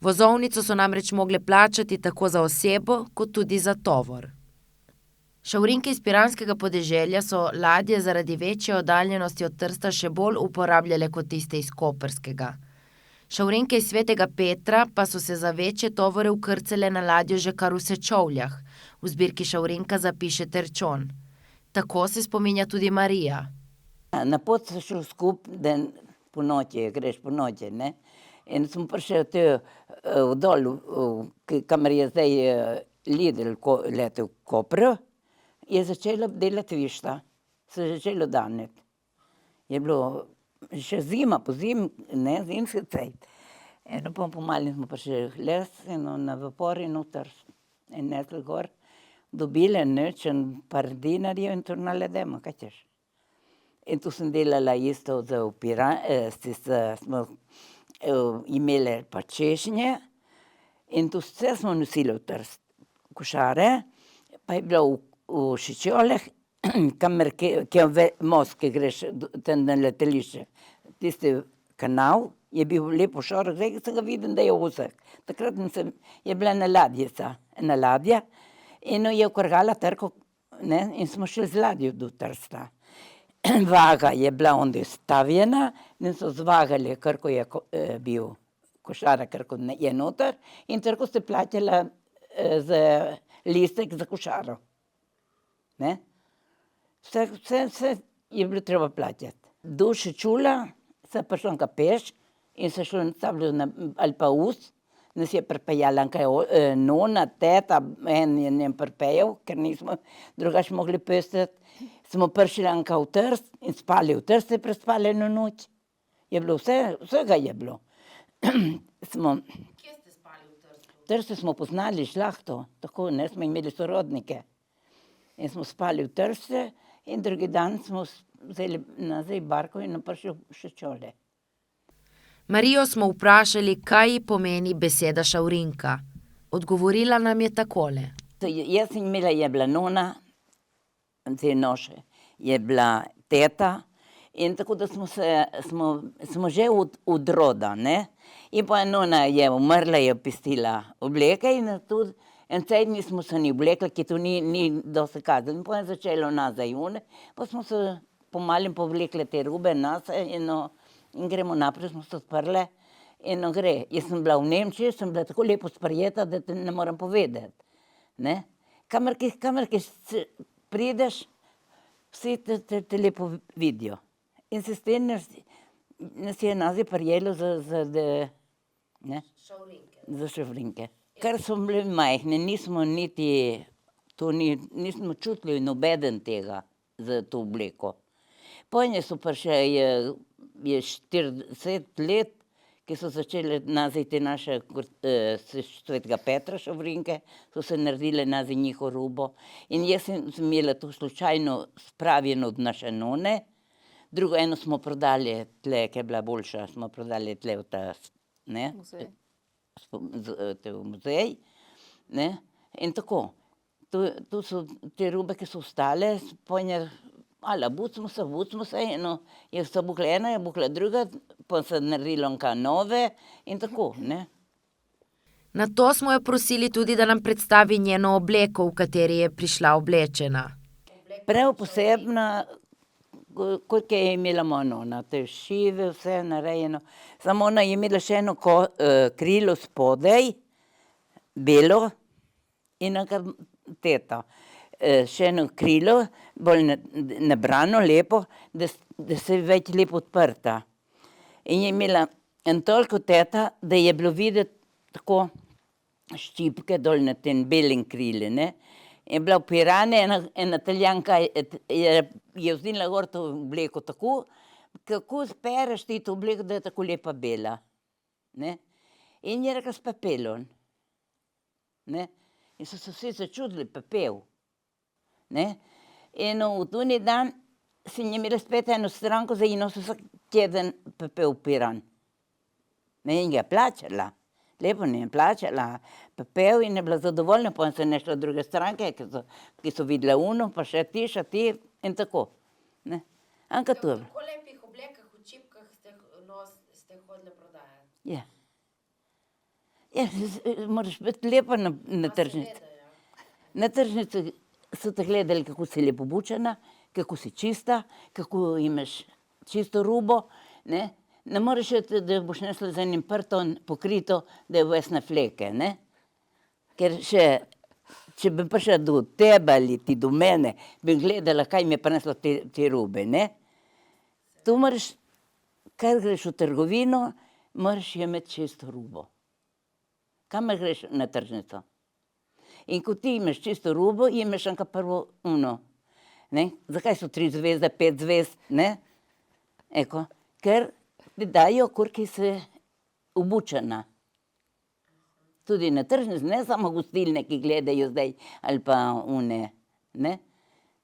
Vozovnico so namreč mogle plačati tako za osebo, kot tudi za tovor. Šavrinke iz piranskega podeželja so ladje zaradi večje oddaljenosti od Trsta še bolj uporabljale kot tiste iz koprskega. Šavrinke iz Svetega Petra pa so se za večje tovore vkrcale na ladjo že kar v Sečovljah. V zbirki Šavrinka zapiše Terčon. Tako se spominja tudi Marija. Na pot so šli skupaj, da ponoči, greš ponoči, ne. In smo prišli dol, kamor je zdaj Lidl letel v Kopru, je začela delati višta, se je začelo daneti. Je bilo še zima, po zimi, ne, zimski cajt. Eno pa pomalo smo prišli les, eno na vapor in v Trst. In nesli gor, dobile nič, par dinarjev in to naledemo, kaj češ. In tu sem delala isto za smo imeli pa češnje in tu vse smo nosili v Trst. Košare, pa je bilo v Sečovljah, kamor most, ki greš tam na letališče. Tisti kanal je bil lepo širok, zdaj sem ga vidim, da je ozek. Takrat je bila ena ladja in je ukrgala trko, ne, in smo šli z ladjo do Trsta. Vaga je bila onda stavljena in so zvagali, kako je bil košara, kako je noter in tako se plačala za listek za košaro. Ne? Vse je bilo treba plačati. Do Šečula se prišlo peš in se šlo ali pa nas je pripeljala nona, teta, en je njem pripejal, ker nismo drugače mogli pestati. Smo prišli v Trst in spali v Trst, se prespali eno noč. Je bilo vsega je bilo. Kje ste spali v Trstu? V Trstu smo poznali šlahto, tako, ne, smo imeli sorodnike. In smo spali v Trstu in drugi dan smo vzeli nazaj barko in prišli v Sečovlje. Marijo smo vprašali, kaj ji pomeni beseda Šavrinka. Odgovorila nam je takole. Jaz sem imela, je bila nona, te noše, je bila teta in tako da smo že od roda, ne. In pa nona je umrla, je pustila obleke in tudi en cajt nismo se ni oblekli, ki to ni dosti kazalo. In pa je začelo nazaj one, pa smo se pomalim povlekli te rube nazaj in gremo naprej, smo se odprli in gre. Jaz sem bila v Nemčiji, sem bila tako lepo sprejeta, da te ne moram povedati, ne. Kamor prideš, vsi te lepo vidijo. In se s tem nas je nazaj prijelo za Šavrinke. Kar smo bili majhni, nismo niti, nismo čutili nobeden tega za to obleko. Potem so prišli, je 40 let, ki so začeli nazaj te naše Svetega Petra Šavrinke, so se naredile nazaj njihovo rubo. In jaz sem imela to slučajno spravljeno od naše none, drugo eno smo prodali tle, ki je bila boljša, smo prodali tle v ta, ne, v muzej, ne, in tako. Tu so te rube, ki so ostale, potem bucimo se, eno je se bukla ena, je bukla druga, pa se naredilo nove in tako, ne. Na to smo jo prosili tudi, da nam predstavi njeno obleko, v kateri je prišla oblečena. Prav posebna, kot je imela moja nona, te šive, vse narejeno. Samo ona je imela še eno krilo spodaj, belo, in teta. Še eno krilo, bolj nabrano, lepo, da se več lepo odprta. In je imela en toliko teta, da je bilo videti tako ščipke dol na tem belem krilu, ne. Je bila v Piranu, ena Italijanka je vzdinila gor to obleko tako, kako spereš ti to obleko, da je tako lepa bela, ne. In je rekla s pepelom, ne. In so se vsi začudili, pepel, ne. In v tuni dan sem imela spet eno stranko za in so vsak teden pepel v Piran. Ne, in ga je plačala. Lepo ne je plačala, pepel in je bila zadovoljna, potem se je našla druge stranke, ki so videle ono, pa še ti in tako, ne. Ampak to. Kako lepih oblekah v čipkah ste hodile prodajati? Ja. Ja, moraš biti lepa na tržnici. Na tržnici so te gledali, kako si lepo obučena, kako si čista, kako imaš čisto rubo, ne. Ne moreš, da boš nesla z enim prtom pokrito, da je ves na fleke, ne. Ker še, če bi prišla do tebe ali ti do mene, bi gledala, kaj mi je prineslo te rube, ne. Tu moraš, kar greš v trgovino, moraš imeti čisto rubo. Kamor greš na tržnico. In ko ti imaš čisto rubo, imaš enka prvo ne. Zakaj so 3 zvezde, 5 zvezd, ne? Eko, ker ti dajo, koliko si obučena. Tudi na tržnici, ne samo gostilne, ki gledajo zdaj, ali pa ne.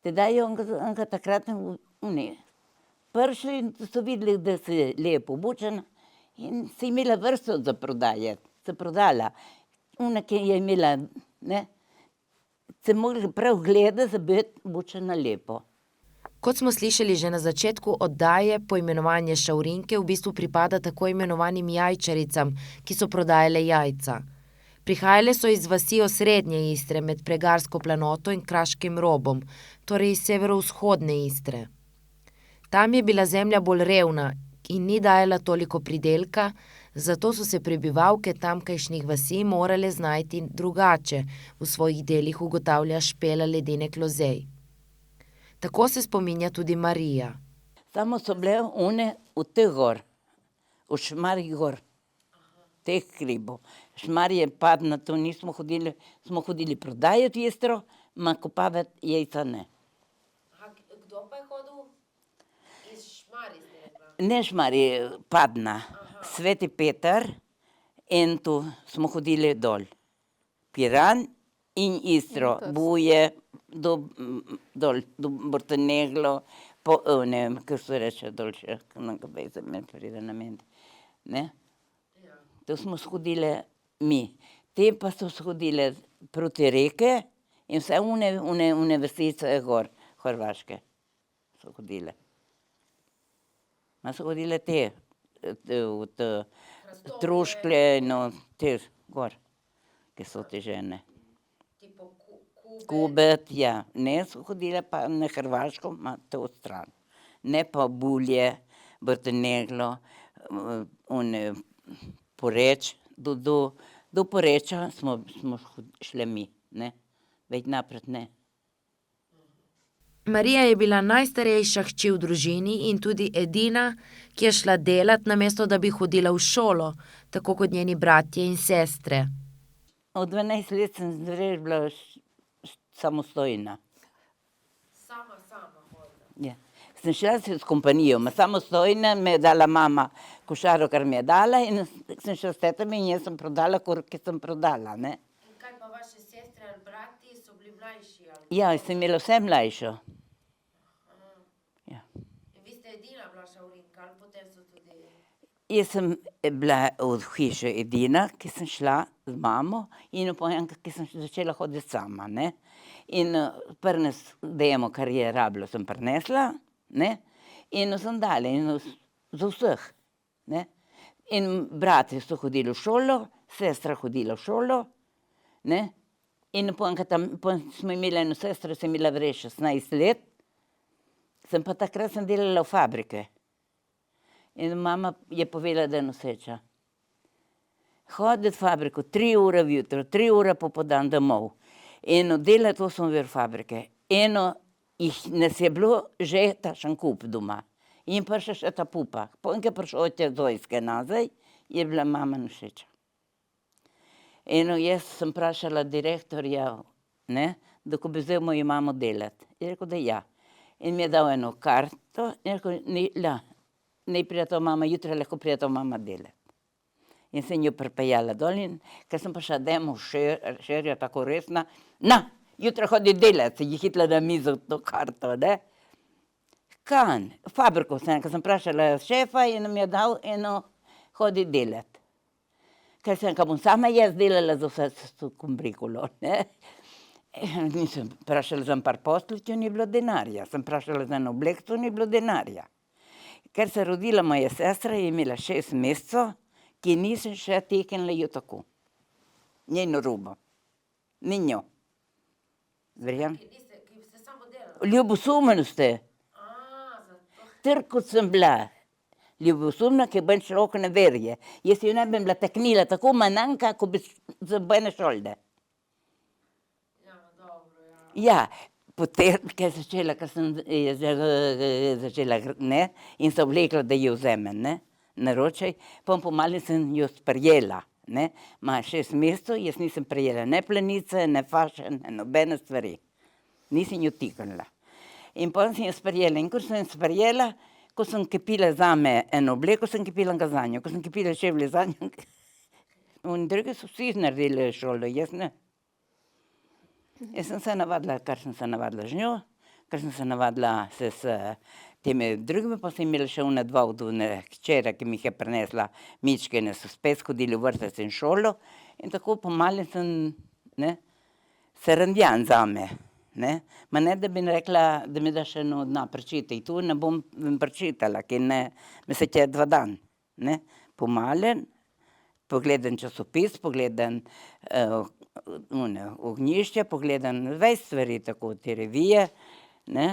Ti dajo enka takrat prišli in so videli, da si lepo obučena in si imela vrsto za prodajati, se prodala. Ki je imela, ne, se mogli prav gledati, da biti obučena lepo. Kot smo slišali že na začetku oddaje, poimenovanje šavrinke v bistvu pripada tako imenovanim jajčaricam, ki so prodajale jajca. Prihajale so iz vasi osrednje Istre med Pregarsko planoto in Kraškim robom, torej iz severovzhodne Istre. Tam je bila zemlja bolj revna in ni dajala toliko pridelka, zato so se prebivalke tamkajšnjih vasi morale znajti drugače, v svojih delih ugotavlja Špela Ledenek Lozej. Tako se spominja tudi Marija. Samo so bile v teh gor, v Šmarjih gor, teh hribov. Šmarje Padna, to nismo hodili, smo hodili prodajati jestro, kopavati jajca ne. Kdo pa je hodil iz Šmarij, ste rekla? Ne Šmarje, Padna, Sveti Peter in tu smo hodili dol. Piran in Istro, Buje, dol, do Borteneglo, ne vem, kako se reče dol še, nekaj se mi pride na ment, ne. To smo shodile mi. Te pa so shodile proti reke in vse une vasice gor, Hrvaške so hodile. Ma so hodile te, od Trušklje, no, te gor, ki so te žene. Kubet, ja, ne so hodile pa na Hrvaško, ma to stran. Ne pa Bulje, Borteneglo, Poreč, do Poreča smo šle mi, ne, več napred ne. Marija je bila najstarejša hči v družini in tudi edina, ki je šla delat, namesto da bi hodila v šolo, tako kot njeni bratje in sestre. Od 12 let sem res bila samostojna. Sama hodila. Ja. Sem šla s kompanijo, samostojna me je dala mama košaro, kar mi je dala in sem šla s tetami in jaz sem prodala, koliko sem prodala, ne. In kaj pa vaše sestre ali brati so bili mlajši? Ja, sem imela vse mlajšo. Ja. In vi ste edina bila šavrinka ali potem so tudi... Jaz sem bila od hiše edina, ki sem šla z mamo in pojenka, ki sem začela hoditi sama, ne. In prnes dejemo, kar je rabilo, sem prinesla, ne, in sem dala, in za vseh, ne. In brati so hodili v šolo, sestra hodila v šolo, ne, in pojenka tam, smo imeli eno sestro, sem imela vrej 16 let, pa takrat sem delala v fabrike. In mama je povedala, da je noseča. Hoditi v fabriko 3 ure vjutro, 3 ure popoldan domov. Eno delati 8 ur fabrike. Eno nas je bilo že tašen kup doma. In prišla še ta pupa. Potem, ko je prišel od te Zojske nazaj, je bila mama noseča. Eno jaz sem vprašala direktorja, ne, da ko bi vzel mojo mamo delati. Je rekel, da ja. In mi je dal eno karto in je rekel, ne pride to mama, jutri lahko pride to mama delati. In sem jo pripeljala dol in ker sem prišla, dajmo šerja tako resna, na, jutri hodi delati, je hitla na mizo to karto, ne. Kan, fabriko sem, ker sem vprašala šefa in mi je dal eno hodi delati. Ker sem, ka bom sama jaz delala za vse kombrikulo, ne. Nisem vprašala za par postelj, ni bilo denarja, sem vprašala za eno oblekco, ni bilo denarja. Ker se je rodila moja sestra, je imela 6 mesecev, ki nisem še tekenila jo tako. Njeno rubo. Ni njo. Verjam? Ljubosumni ste. Ter kot sem bila ljubosumna, ki ben človek ne verje. Jaz jo ne bi bila taknila, tako manjka, ko bi za bene šolde. Ja, potem, ko je začela, ne, in se oblekla, da jo vzemem, ne, naročaj, pomalo sem jo sprejela, ne, ima 6 mesecev, jaz nisem prejela ne plenice, ne faše, ne nobene stvari. Nisem jo tiknila. In potem sem jo sprejela, in ko sem jo sprejela, ko sem kupila zame eno obleko, sem kupila ga zanjo, ko sem kupila čevlje zanjo, in drugi so vsi naredili šolo, jaz ne. Jaz sem se navadila, kar sem se navadila z njo, kar sem se navadila s temi drugimi, pa sem imela še one 2 udune hčere, ki mi jih je prinesla mičkene, so spet hodili v vrtec in šolo, in tako pomalo sem, ne, se randjan zame, ne. Ma ne, da bi rekla, da mi da še eno dna prečitaj, tu ne bom prečitala, ki ne, mi se tja 2 dan, ne, pomalo, pogledam časopis, pogledam ognjišče, pogledam več stvari, tako te revije, ne,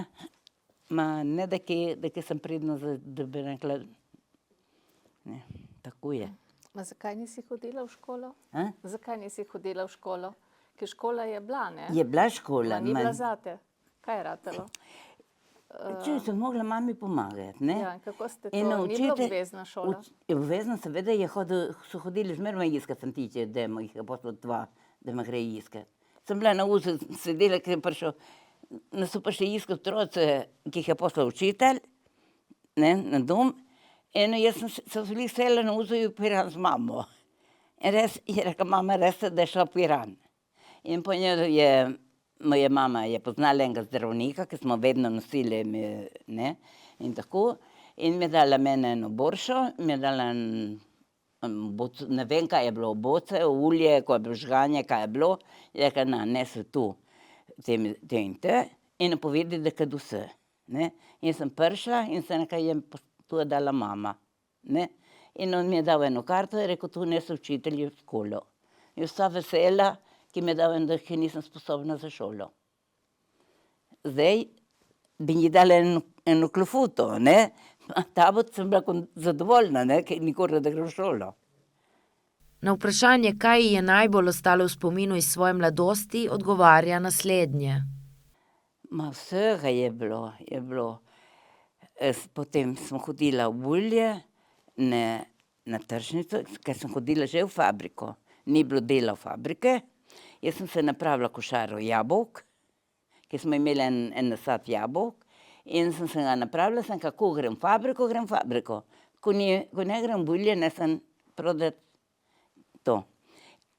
ma ne, da ki sem pridna, da bi rekla, ne, tako je. Ma zakaj nisi hodila v školo? A? Zakaj nisi hodila v školo? Ker škola je bila, ne? Je bila škola. Ma ni bila zate. Kaj je ratalo? Če sem mogla mami pomagati, ne. Ja, in kako ste to, In ni bila obvezna šola? Obvezna, seveda, so hodili zmeraj iskat fantiče, da jih je poslal 2, da me gre iskat. Sem bila na uzu sedela, ker je prišel, nas so prišli iskat otroci, ki jih je poslal učitelj, ne, na dom, in jaz sem se veliko sela na uzu in v Piran z mamo. In res, je rekla mama, res, da je šla v Piran. In po njej je, moja mama je poznala enega zdravnika, ki smo vedno nosili, ne, in tako, in mi je dala mene eno boršo, mi je dala ne vem, kaj je bilo, boce, olje, ko je bilo žganje, kaj je bilo, je rekla, na, nesi tu, te in te, in povedi, da kad vse, ne. In sem prišla in se nekaj je tu je dala mama, ne. In on mi je dal eno karto in rekel, tu nesi učitelj v školo. In vsa vesela, ki mi je dal, da nisem sposobna za šolo. Zdaj bi ji dala eno klofuto, ne, ta bo sem bila zadovoljna, ne, ker nikoli da gre v šolo. Na vprašanje, kaj ji je najbolj ostalo v spominu iz svoje mladosti, odgovarja naslednje. Ma vsega je bilo. Potem sem hodila v Bulje, na tržnico, ker sem hodila že v fabriko. Ni bilo dela v fabrike. Jaz sem se napravila košaro jabolk, ki smo imeli en nasad jabolk, in sem se ga napravila, sem kako grem v fabriko. Ko ne grem v Bulje, ne sem prodati to.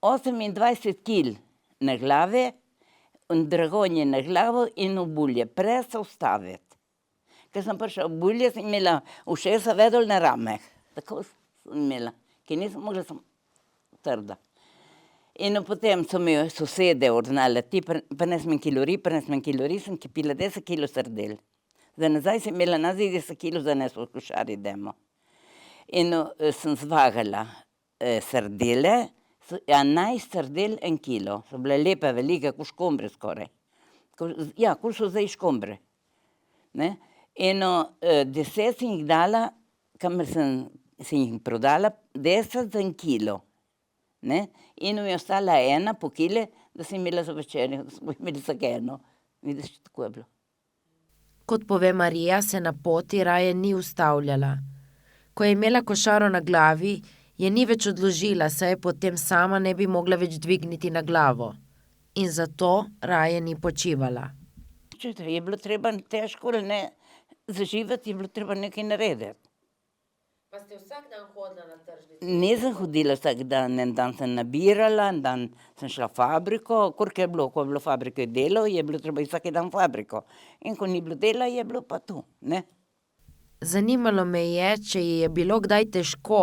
28 kil na glave, dragonje na glavo in v Bulje, prej se ustaviti. Ker sem prišla v Bulje, sem imela ušesa vedel na rameh. Tako sem imela, ki nisem mogla, sem trda. In potem so mi sosede ordnale, ti prines mi kilori, sem kupila 10 kilo sardel. Za nazaj sem imela nazaj 10 kilo zanesla v košari demo. In sem zvagala sardele, 11 sardel 1 kilo. So bile lepe, velike, kot škombre skoraj. Ja, kot so zdaj škombre. Ne? In 10 sem jih dala, kamor sem jih prodala, 10 za 1 kilo. Ne? In mi je ostala 1 po kile, da sem imela za večerjo, da smo imeli vsak eno. Vidiš, tako je bilo. Kot pove Marija, se na poti raje ni ustavljala. Ko je imela košaro na glavi, je ni več odložila, saj je potem sama ne bi mogla več dvigniti na glavo. In zato raje ni počivala. Je bilo treba težko, ne, zaživeti, je bilo treba nekaj narediti. Pa ste vsak dan hodila na tržnici? Nisem hodila vsak dan, en dan sem nabirala, en dan sem šla v fabriko, koliko je bilo v fabriki delo, je bilo treba vsak dan v fabriko. In ko ni bilo dela, je bilo pa tu, ne. Zanimalo me je, če ji je bilo kdaj težko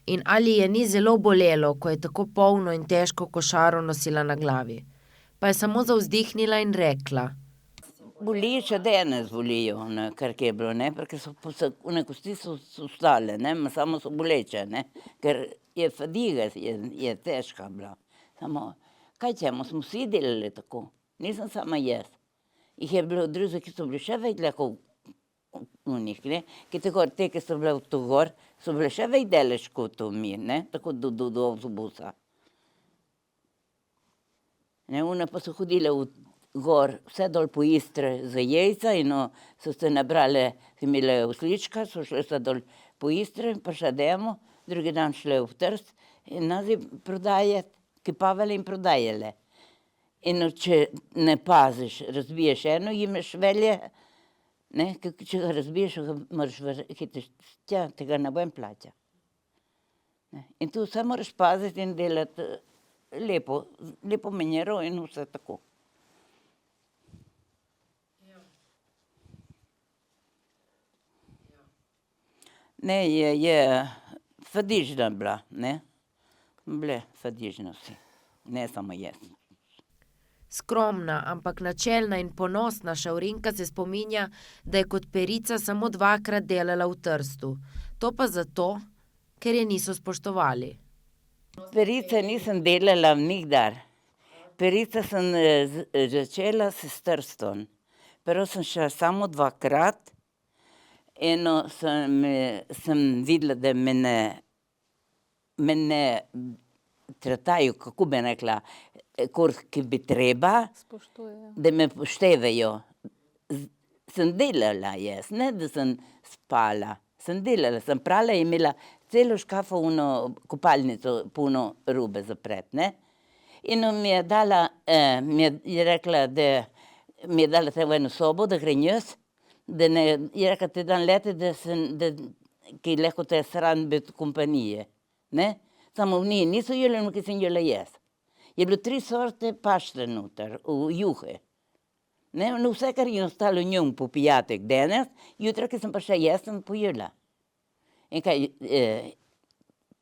in ali je ni zelo bolelo, ko je tako polno in težko košaro nosila na glavi. Pa je samo zavzdihnila in rekla. Boli, še danes bolijo, kar je bilo, ne, ker one kosti so ostale, ne, samo so boleče, ne, ker je fadiga, je težka bila. Samo, kaj ćemo, smo vsi delali tako, nisem sama jaz. jih je bilo druge, ki so bili še več v njih, ne, te, ki so bile v to gor, so bile še več delež kot mi, ne, tako do avtobusa. Ne, one pa so hodile gor, vse dol po Istre za jajca in so se nabrale, so imele oslička, so šle vse dol po Istre, pa še demo, drugi dan šle v Trst in nazi prodajati, kipavale in prodajale. In če ne paziš, razbiješ eno, imeš velje, ne, če ga razbiješ, ga moraš vrniti, tega ne bojem plača. In tu vse moraš paziti in delati lepo manjero in vse tako. Ne, je fadižna bila, ne. Bile fadižne vsi, ne samo jaz. Skromna, ampak načelna in ponosna Šavrinka se spominja, da je kot perica samo 2-krat delala v Trstu. To pa zato, ker je niso spoštovali. Perice nisem delala nikdar. Perica sem začela s Trstom. Prvo sem šla samo 2-krat. Eno sem videla, da me ne tratajo, kako bi rekla, ki bi treba, Spoštujejo. da me poštevajo. Sem delala jaz, ne da sem spala. Sem delala, sem prala in imela celo škafo kopalnico polno robe zapret, ne. In mi je dala, mi je rekla, da mi je dala v eno sobo, da grem jaz, da ne, je rekla, te dan lete, ki lahko te sram biti kompanije, ne. Samo oni niso jeli, ki sem jela jaz. Je bilo 3 sorte pašte noter, v juhe. Ne, no vse, kar je ostalo njom po pijatek danes, jutra, ki sem pa še jaz, sem pojela. In kaj,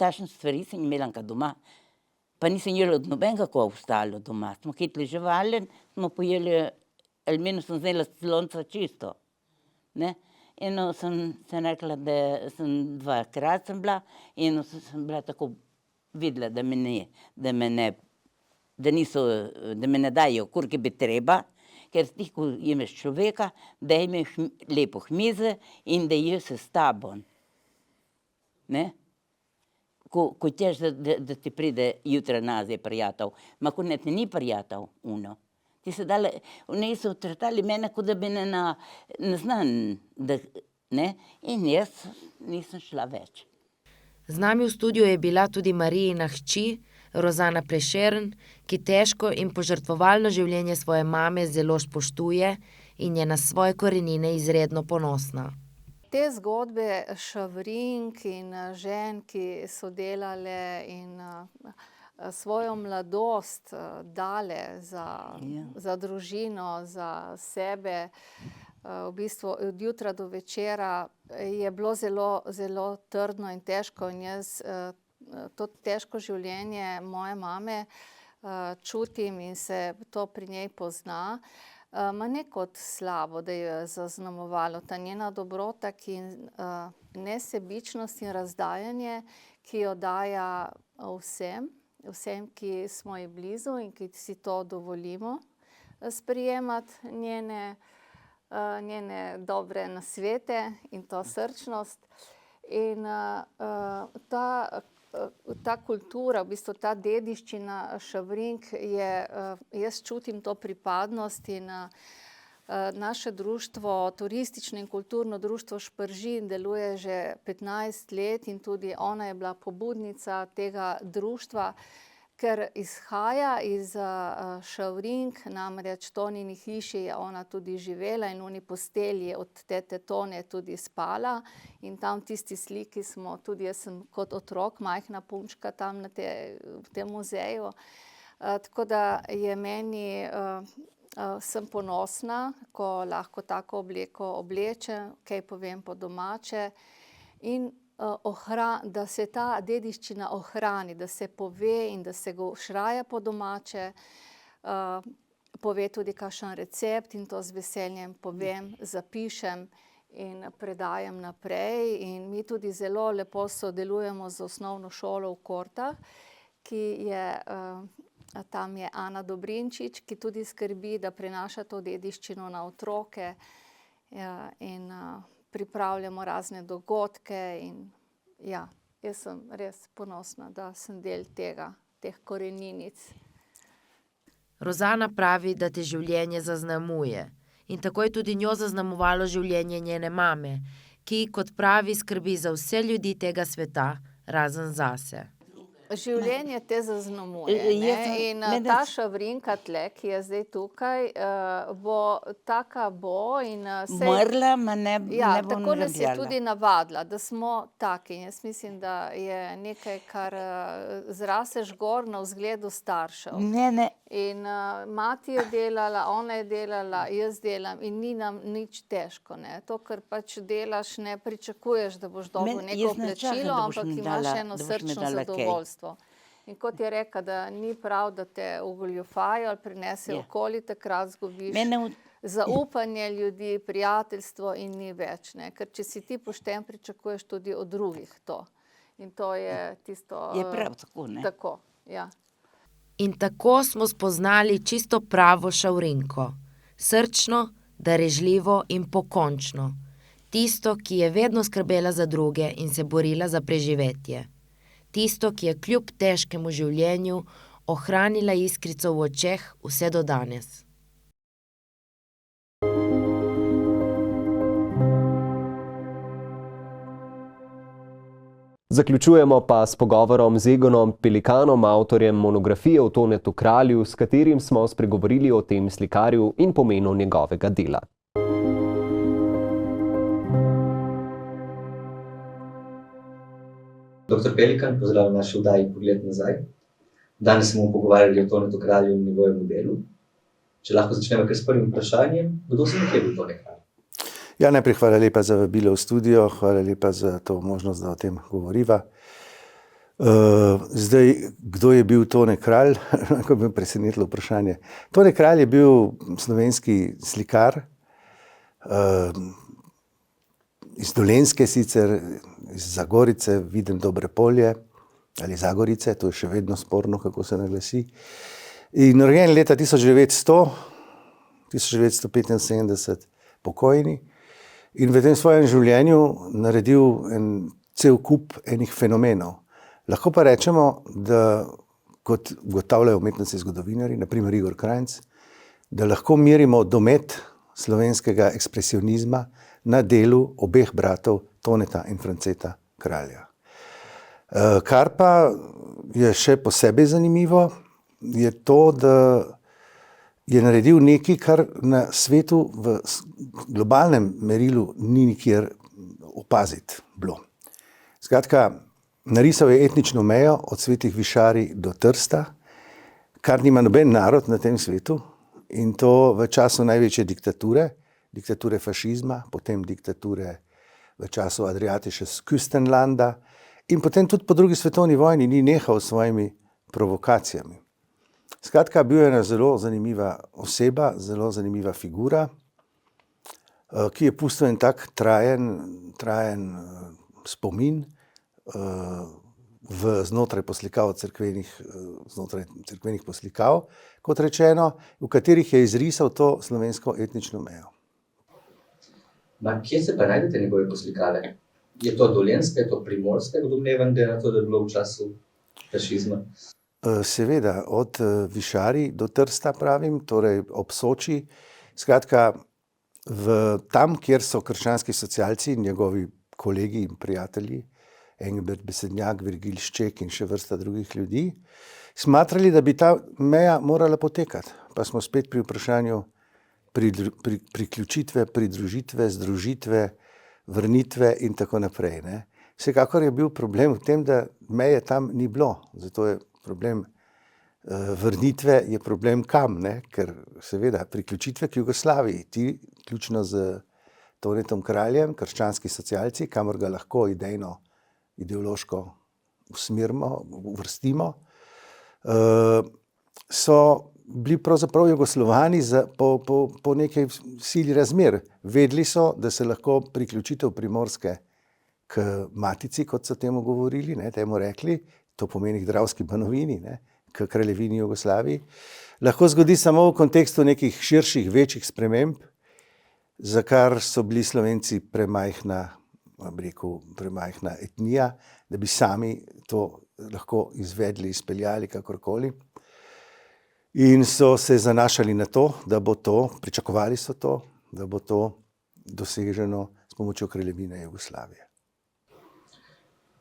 takšne stvari sem imela doma. Pa nisem jela od nobenega, ko ostalo doma. Smo hitli živali, smo pojeli, almeno sem znala slonca čisto. Ne? In sem rekla, da sem 2-krat sem bila in sem bila tako videla, da me ne dajo, koliko bi treba, ker ti, ko imaš človeka, da imaš lepo hmize in da je s tabo. Ne? Ko ćeš, da ti pride jutra nazaj prijatelj. Ma ko ne ti ni prijatelj, Ti se dale, oni so tratali mene, kot da bi ne znam, ne? In jaz nisem šla več. Z nami v studiu je bila tudi Marijina hči, Rozana Prešern, ki težko in požrtvovalno življenje svoje mame zelo spoštuje in je na svoje korenine izredno ponosna. Te zgodbe Šavrink in žen, ki so delale in svojo mladost dale za družino, za sebe, v bistvu od jutra do večera, je bilo zelo, zelo trdno in težko in jaz to težko življenje moje mame čutim in se to pri njej pozna. Ma ne kot slabo, da jo je zaznamovalo ta njena dobrota, nesebičnost in razdajanje, ki jo daje vsem, ki smo ji blizu in ki si to dovolimo sprejemati njene dobre nasvete in to srčnost. In ta kultura, v bistvu ta dediščina Šavrink je, jaz čutim to pripadnost in naše društvo, turistično in kulturno društvo Špržin deluje že 15 let in tudi ona je bila pobudnica tega društva, ker izhaja iz Šavrink, namreč Tonini hiši je ona tudi živela in oni postelji od tete Tone tudi spala in tam v tisti sliki smo, tudi jaz sem kot otrok, majhna punčka tam v tem muzeju. Tako da je meni, sem ponosna, ko lahko tako obleko oblečem, kaj povem po domače in da se ta dediščina ohrani, da se pove in da se go šraja po domače, pove tudi kakšen recept in to z veseljem povem, zapišem in predajam naprej. In mi tudi zelo lepo sodelujemo z osnovno šolo v Kortah, ki je Tam je Ana Dobrinčič, ki tudi skrbi, da prenaša to dediščino na otroke, in pripravljamo razne dogodke in ja, jaz sem res ponosna, da sem del teh koreninic. Rozana pravi, da te življenje zaznamuje. In tako je tudi njo zaznamovalo življenje njene mame, ki, kot pravi, skrbi za vse ljudi tega sveta, razen zase. Življenje te zaznamuje, ne? In ta Šavrinka tle, ki je zdaj tukaj, taka bo in se... Umrla, ma ne bom tako nas je nabijala. tudi navadila, da smo taki. Jaz mislim, da je nekaj, kar zraseš gor na vzgledu staršev. Ne. In mati je delala, ona je delala, jaz delam in ni nam nič težko, ne. To, kar pač delaš, ne pričakuješ, da boš dobil neko plačilo, ampak imaš eno srčno zadovoljstvo. In kot je rekla, da ni prav, da te ogoljufajo ali prinesejo okoli, takrat zgubiš zaupanje ljudi, prijateljstvo in ni več, ne. Ker če si ti pošten, pričakuješ tudi od drugih to. In to je tisto... Je prav tako, ne? Tako, ja. In tako smo spoznali čisto pravo Šavrinko. Srčno, darežljivo in pokončno. Tisto, ki je vedno skrbela za druge in se borila za preživetje. Tisto, ki je kljub težkemu življenju ohranila iskrico v očeh vse do danes. Zaključujemo pa s pogovorom z Egonom Pelikanom, avtorjem monografije o Tonetu Kralju, s katerim smo spregovorili o tem slikarju in pomenu njegovega dela. Dr. Pelikan, pozdravljam v naši oddaji Pogled nazaj. Danes smo pogovarjali o Tonetu Kralju in njegovem delu. Če lahko začnemo kar s prvim vprašanjem, kdo se nekje bil Tonet Kralj? Ja, najprej hvala lepa za vabilo v studio, hvala lepa za to možnost, da o tem govoriva. Zdaj, kdo je bil Tonet Kralj? Lahko bi me presenetilo vprašanje. Tonet Kralj je bil slovenski slikar, iz Dolenjske sicer, iz Zagorice, vidim Dobre Polje, ali Zagorice, to je še vedno sporno, kako se naglasi. In rojen leta 1975, pokojni. In v tem svojem življenju naredil en cel kup enih fenomenov. Lahko pa rečemo, da kot ugotavljajo umetnostni zgodovinarji, na primer Igor Krajnc, da lahko merimo domet slovenskega ekspresionizma na delu obeh bratov Toneta in Franceta Kralja. Kar pa je še posebej zanimivo, je to, da je naredil nekaj, kar na svetu v globalnem merilu ni nikjer opaziti bilo. Skratka, narisal je etnično mejo od Svetih Višarij do Trsta, kar nima noben narod na tem svetu, in to v času največje diktature fašizma, potem diktature v času Adriatiškega Küstenlanda in potem tudi po drugi svetovni vojni ni nehal s svojimi provokacijami. Skratka, bil je ena zelo zanimiva oseba, zelo zanimiva figura, ki je pustil en tak trajen spomin znotraj cerkvenih poslikav, kot rečeno, v katerih je izrisal to slovensko etnično mejo. Kje se pa najdete njegove poslikave? Je to Dolenjska, je to Primorska, domnevam, da je na to, da je bilo v času fašizma? Seveda, od Višarij do Trsta, pravim, torej ob Soči. Skratka, tam, kjer so krščanski socialci, njegovi kolegi in prijatelji, Engelbert Besednjak, Virgil Šček in še vrsta drugih ljudi, smatrali, da bi ta meja morala potekati. Pa smo spet pri vprašanju priključitve, pridružitve, združitve, vrnitve in tako naprej, ne. Vsekakor je bil problem v tem, da meje tam ni bilo, zato je problem vrnitve je problem kam, ne? Ker seveda priključitve k Jugoslaviji, ti ključno z Tonetom Kraljem, krščanski socialci, kamor ga lahko idejno, ideološko usmerimo, uvrstimo, so bili pravzaprav Jugoslovani po nekaj sili razmer. Vedeli so, da se lahko priključitev Primorske k matici, kot so temu govorili, ne, temu rekli, to pomeni k Dravski banovini, ne, k kraljevini Jugoslaviji. Lahko zgodi samo v kontekstu nekih širših, večjih sprememb, za kar so bili Slovenci premajhna etnija, da bi sami to lahko izvedli, izpeljali kakorkoli. In so se zanašali na to, da bo to, pričakovali so to, da bo to doseženo s pomočjo kraljevine Jugoslavije.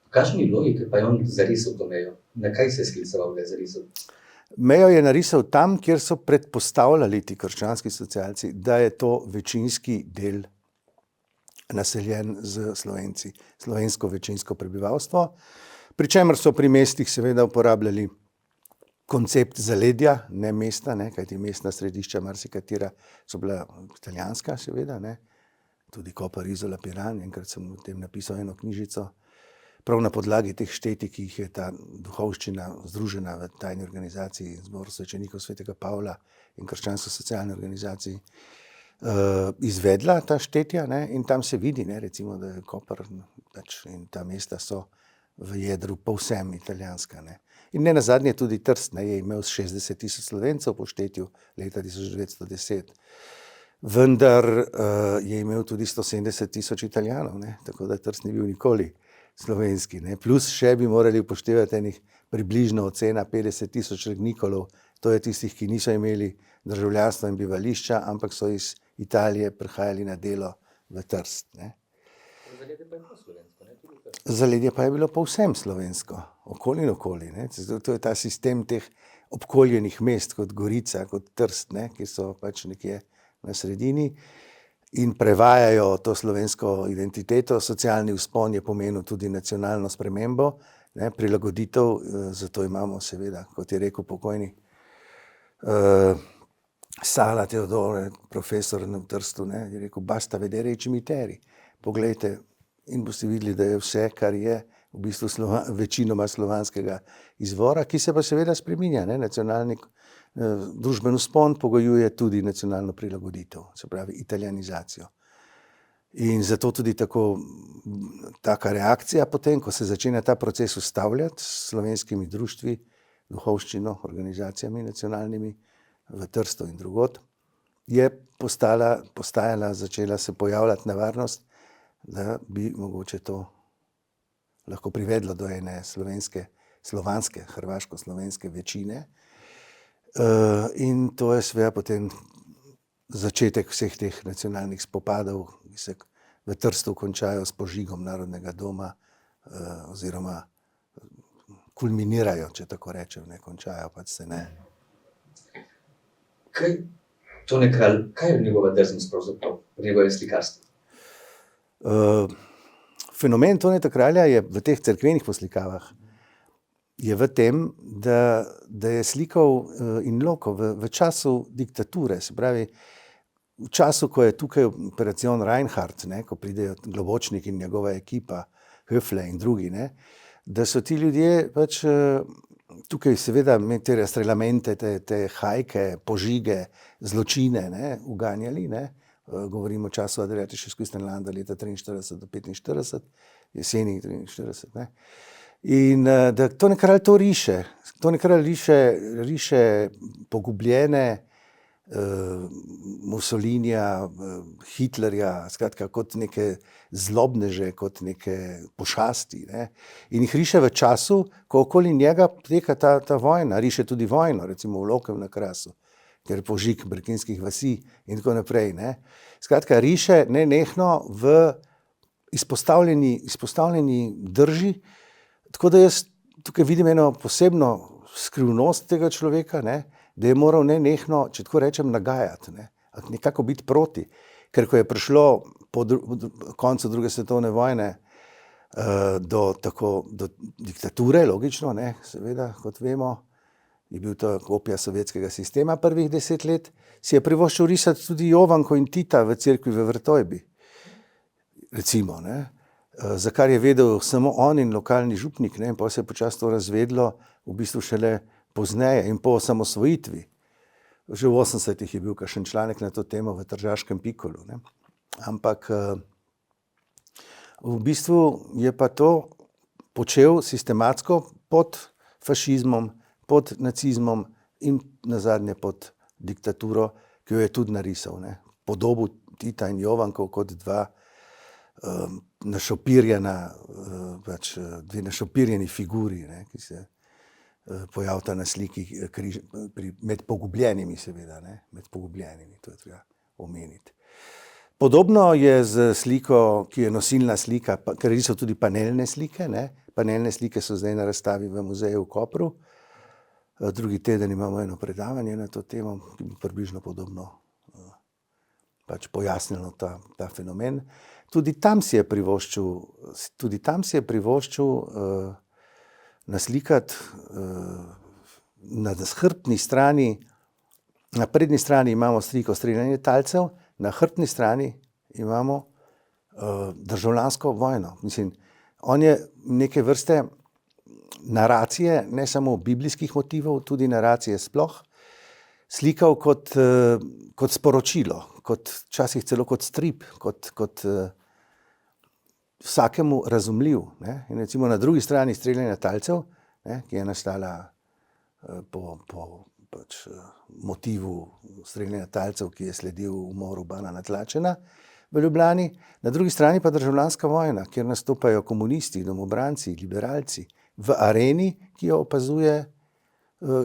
V kakšni logiki pa je on zarisal to mejo? Na kaj se je skliceval, da je zarisal? Mejo je narisal tam, kjer so predpostavljali ti krščanski socialci, da je to večinski del naseljen z Slovenci, slovensko večinsko prebivalstvo, pri čemer so pri mestih seveda uporabljali koncept zaledja, ne mesta, kajti mestna središča marsikatera so bila italijanska seveda, tudi Koper, Izola, Piran, enkrat sem o tem napisal eno knjižico, prav na podlagi teh štetij, ki jih je ta duhovščina združena v tajni organizaciji Zbor svečenikov svetega Pavla in krščansko-socialni organizaciji, izvedla ta štetja, in tam se vidi, recimo, da je Koper in ta mesta so v jedru povsem italijanska. In ne nazadnje tudi Trst je imel 60 000 Slovencev po štetju leta 1910. Vendar je imel tudi 170 000 Italijanov, tako da Trst ni bil nikoli slovenski. Plus še bi morali upoštevati enih približno ocena 50 000 Regnikolov, to je tistih, ki niso imeli državljanstva in bivališča, ampak so iz Italije prihajali na delo v Trst. Zaledje pa je bilo povsem slovensko, okoli in okoli. To je ta sistem teh obkoljenih mest, kot Gorica, kot Trst, ki so pač nekje na sredini in prevajajo to slovensko identiteto. Socialni vzpon je pomenil tudi nacionalno spremembo, prilagoditev, zato imamo seveda, kot je rekel pokojni Sala Teodore, profesor na Trstu, je rekel, basta vedere i cimiteri. Poglejte in boste videli, da je vse, kar je v bistvu večinoma slovanskega izvora, ki se pa seveda spreminja. Nacionalni družbeni vzpon pogojuje tudi nacionalno prilagoditev, se pravi italijanizacijo. In zato tudi taka reakcija potem, ko se začne ta proces ustavljati s slovenskimi društvi, duhovščino, organizacijami nacionalnimi v Trstu in drugod, je začela se pojavljati nevarnost, da bi mogoče to lahko privedlo do ene slovanske, hrvaško-slovenske večine. In to je seveda potem začetek vseh teh nacionalnih spopadov, ki se v Trstu končajo s požigom Narodnega doma oziroma kulminirajo, če tako rečem, ne končajo, pač se ne. Kaj je njegova drznost pravzaprav, njegove slikarstvo? Fenomen Toneta Kralja je v teh cerkvenih poslikavah je v tem, da je slikal in lokal v času diktature, se pravi v času, ko je tukaj operacion Reinhardt, ko pridejo Globočnik in njegova ekipa, Höfle in drugi, da so ti ljudje pač tukaj seveda te razstrelamente, te hajke, požige, zločine uganjali, govorimo o času Adriatiškega Kustenlanda leta 43 do 45, jeseni 43, In da Tone Kralj to riše. Tone Kralj riše pogubljene Mussolinija, Hitlerja, skratka kot neke zlobneže, kot neke pošasti. In jih riše v času, ko okoli njega poteka ta vojna. Riše tudi vojno, recimo v Lokem na Krasu, ker je požig brkinskih vasi in tako naprej. Skratka, riše nenehno v izpostavljeni drži. Tako da jaz tukaj vidim eno posebno skrivnost tega človeka, da je moral nenehno, če tako rečem, nagajati, nekako biti proti. Ker ko je prišlo po koncu druge svetovne vojne do diktature, logično, seveda, kot vemo, je bil to kopija sovjetskega sistema prvih 10 let, si je privoščil risati tudi Jovanko in Tita v cerkvi v Vrtojbi. Recimo, za kar je vedel samo on in lokalni župnik, in potem se je počasi to razvedlo v bistvu šele pozneje in po osamosvojitvi. Že v 80-ih je bil kakšen članek na to temo v Tržaškem Pikolu. Ampak v bistvu je pa to počel sistematsko pod fašizmom, pod nacizmom in nazadnje pod diktaturo, ki jo je tudi narisal. Ne. Podobo Tita in Jovankov kot dve našopirjeni figuri, ne, ki se pojavita na sliki med pogubljenimi, seveda, ne, med pogubljenimi, to je treba omeniti. Podobno je z sliko, ki je nosilna slika, ker so tudi panelne slike. Ne. Panelne slike so zdaj na razstavi v muzeju v Kopru. Drugi teden imamo eno predavanje na to temo, ki bi približno podobno pojasnilo ta fenomen. Tudi tam si je privoščil naslikati na hrbtni strani, na prednji strani imamo sliko streljanja talcev, na hrbtni strani imamo državljansko vojno. Mislim, on je neke vrste naracije, ne samo biblijskih motivov, tudi naracije sploh, slikal kot sporočilo, včasih celo kot strip, kot vsakemu razumljiv. Ne? In recimo na drugi strani streljanja talcev, ne, ki je nastala po motivu streljanja talcev, ki je sledil umoru Bana Natlačena v Ljubljani, na drugi strani pa državljanska vojna, kjer nastopajo komunisti, domobranci, liberalci v areni, ki jo opazuje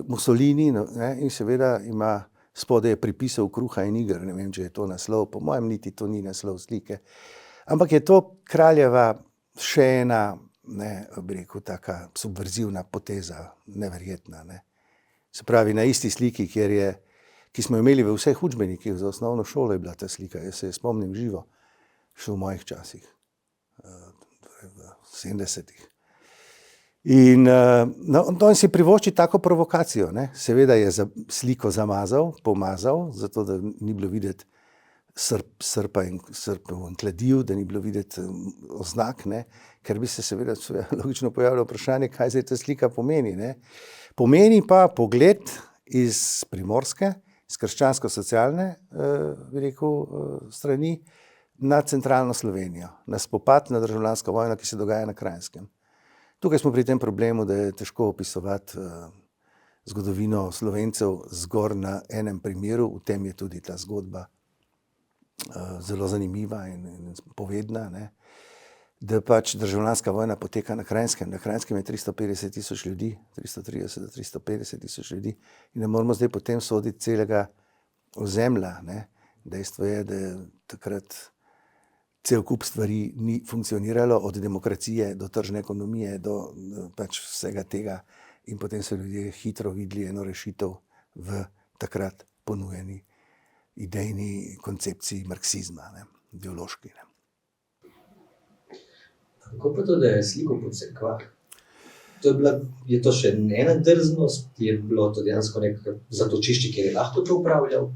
Mussolini, ne, in seveda ima spodaj pripisov Kruha in iger, ne vem, če je to naslov, po mojem niti to ni naslov slike. Ampak je to kraljeva še ena, ne, bi rekel, taka subverzivna poteza, neverjetna. Ne. Se pravi, na isti sliki, ki smo imeli v vseh učbenikih za osnovno šolo, je bila ta slika. Jaz se je spomnim živo, še v mojih časih, v 70-ih. In on si privošči tako provokacijo. Ne. Seveda je sliko pomazal, zato da ni bilo videti srpov in kladiv, da ni bilo videti oznak, ne, ker bi se seveda logično pojavilo vprašanje, kaj zdaj ta slika pomeni. Ne. Pomeni pa pogled iz Primorske, iz krščansko-socialne, bi rekel, strani na centralno Slovenijo, na spopad, na državljansko vojno, ki se dogaja na Kranjskem. Tukaj smo pri tem problemu, da je težko opisovati zgodovino Slovencev zgolj na enem primeru, v tem je tudi ta zgodba zelo zanimiva in povedna, ne, da državljanska vojna poteka na Kranjskem. Na Kranjskem je 350 tisoč ljudi, 330 do 350 tisoč ljudi in ne moramo zdaj potem soditi celega ozemlja. Ne. Dejstvo je, da je takrat cel kup stvari ni funkcioniralo, od demokracije do tržne ekonomije, do vsega tega, in potem so ljudje hitro videli eno rešitev v takrat ponujeni idejni koncepciji marksizma, ne, ideološki. Ne. Kako pa to, da je sliko po cerkvah? Je to še ena drznost? Je bilo to dejansko neko zatočišče, kjer je lahko to upravljal?